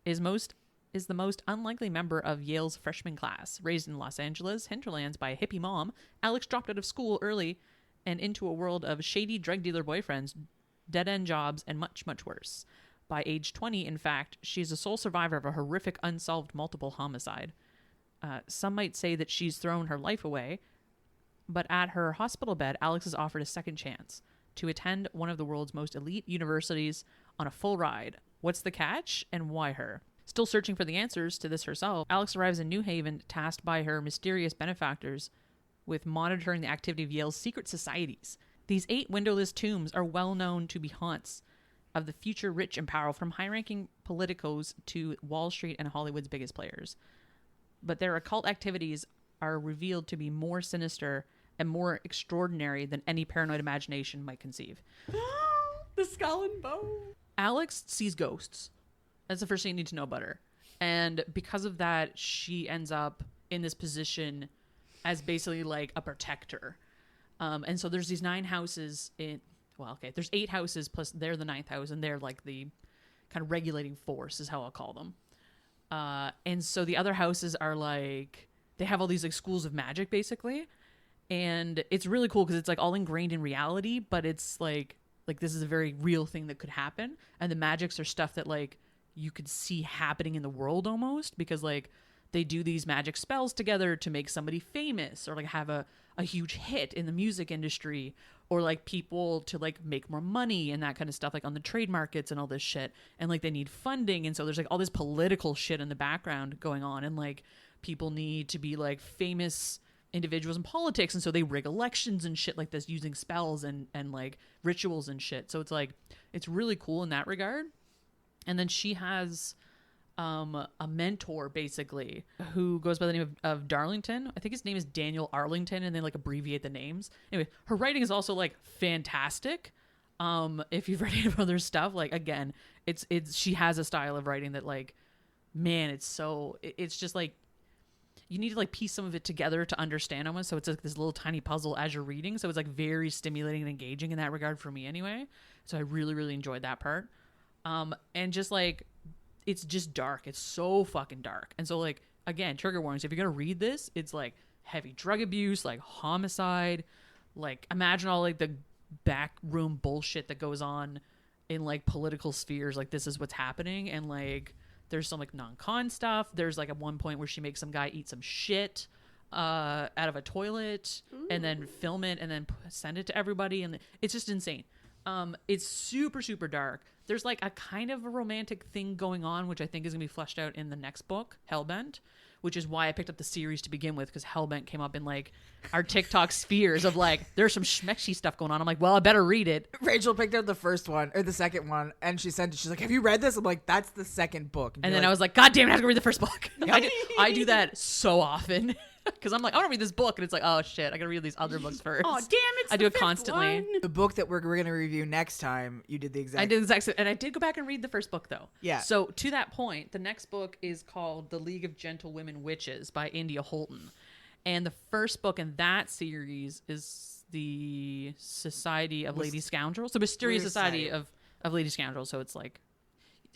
is the most unlikely member of Yale's freshman class. Raised in Los Angeles hinterlands by a hippie mom, Alex dropped out of school early and into a world of shady drug dealer boyfriends, dead-end jobs, and much, much worse. By age 20, in fact, she's the sole survivor of a horrific unsolved multiple homicide. Some might say that she's thrown her life away, but at her hospital bed, Alex is offered a second chance to attend one of the world's most elite universities on a full ride. What's the catch, and why her? Still searching for the answers to this herself, Alex arrives in New Haven, tasked by her mysterious benefactors with monitoring the activity of Yale's secret societies. These 8 windowless tombs are well known to be haunts of the future rich and powerful, from high-ranking politicos to Wall Street and Hollywood's biggest players. But their occult activities are revealed to be more sinister and more extraordinary than any paranoid imagination might conceive. The skull and bone. Alex sees ghosts. That's the first thing you need to know about her. And because of that, she ends up in this position as basically like a protector. And so there's these 9 houses there's 8 houses plus they're the 9th house, and they're like the kind of regulating force is how I'll call them. And so the other houses are like, they have all these like schools of magic basically. And it's really cool because it's like all ingrained in reality, but it's like this is a very real thing that could happen. And the magics are stuff that like you could see happening in the world almost, because like they do these magic spells together to make somebody famous or like have a huge hit in the music industry, or like people to like make more money and that kind of stuff, like on the trade markets and all this shit. And like they need funding. And so there's like all this political shit in the background going on, and like people need to be like famous individuals in politics, and so they rig elections and shit like this using spells and like rituals and shit. So it's like it's really cool in that regard. And then she has a mentor basically who goes by the name of Darlington. I think his name is Daniel Arlington, and they like abbreviate the names. Anyway, her writing is also like fantastic. If you've read any of other stuff, like again, it's she has a style of writing that like, man, it's just like you need to like piece some of it together to understand almost. So it's like this little tiny puzzle as you're reading. So it's like very stimulating and engaging in that regard for me anyway. So I really, really enjoyed that part. And just like, it's just dark. It's so fucking dark. And so like, again, trigger warnings. If you're going to read this, it's like heavy drug abuse, like homicide, like imagine all like the backroom bullshit that goes on in like political spheres. Like this is what's happening. And like, there's some like non-con stuff. There's like at one point where she makes some guy eat some shit out of a toilet. Ooh. And then film it and then send it to everybody. And it's just insane. It's super, super dark. There's like a kind of a romantic thing going on, which I think is going to be fleshed out in the next book, Hellbent, which is why I picked up the series to begin with, because Hellbent came up in like our TikTok spheres of like, there's some schmexy stuff going on. I'm like, well, I better read it. Rachel picked up the first one or the second one, and she sent it. She's like, have you read this? I'm like, that's the second book. And then I was like, God damn it, I have to read the first book. I do that so often. Because I'm like, I want to read this book, and it's like, oh shit, I gotta read these other books first. Oh, damn it. I do it constantly. The book that we're going to review next time, you did the exact. I did the exact same, and I did go back and read the first book though. Yeah. So to that point, the next book is called The League of Gentlewomen Witches by India Holton, and the first book in that series is the Society of Lady Scoundrels, the Mysterious Society of Lady Scoundrels. So it's like,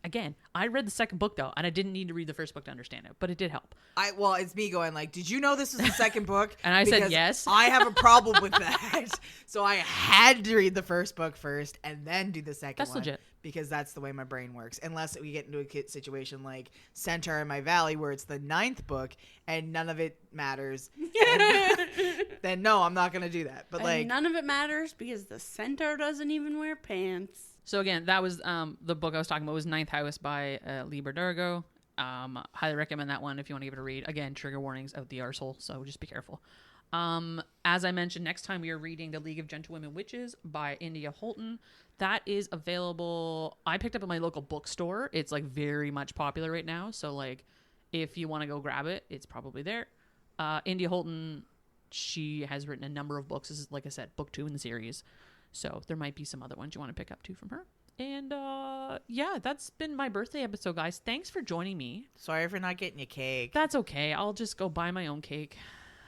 again, I read the second book though, and I didn't need to read the first book to understand it, but it did help. Well, it's me going like, did you know this was the second book? And I said Because yes. I have a problem with that. So I had to read the first book first and then do the second That's one. legit. Because that's the way my brain works. Unless we get into a situation like Centaur in My Valley where it's the 9th book and none of it matters. Then no, I'm not going to do that. But And none of it matters because the centaur doesn't even wear pants. So again, that was the book I was talking about was Ninth House by Lee Berdargo. Highly recommend that one if you want to give it a read. Again, trigger warnings out the arsehole, so just be careful. As I mentioned, next time we are reading The League of Gentlewomen Witches by India Holton. That is available. I picked up at my local bookstore. It's like very much popular right now. So like if you want to go grab it, it's probably there. India Holton, she has written a number of books. This is, like I said, book 2 in the series. So there might be some other ones you want to pick up too from her. And yeah, that's been my birthday episode, guys. Thanks for joining me. Sorry for not getting you cake. That's okay. I'll just go buy my own cake.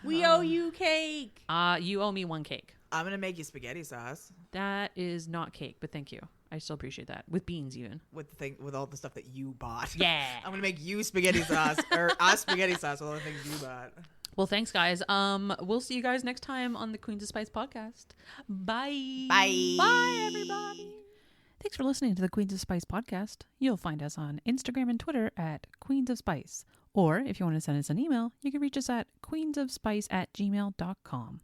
We owe you cake. You owe me one cake. I'm going to make you spaghetti sauce. That is not cake, but thank you. I still appreciate that. With beans even. With all the stuff that you bought. Yeah. I'm going to make you spaghetti sauce or us spaghetti sauce with all the things you bought. Well, thanks, guys. We'll see you guys next time on the Queens of Spice podcast. Bye. Bye. Bye, everybody. Thanks for listening to the Queens of Spice podcast. You'll find us on Instagram and Twitter at Queens of Spice. Or if you want to send us an email, you can reach us at queensofspice@gmail.com.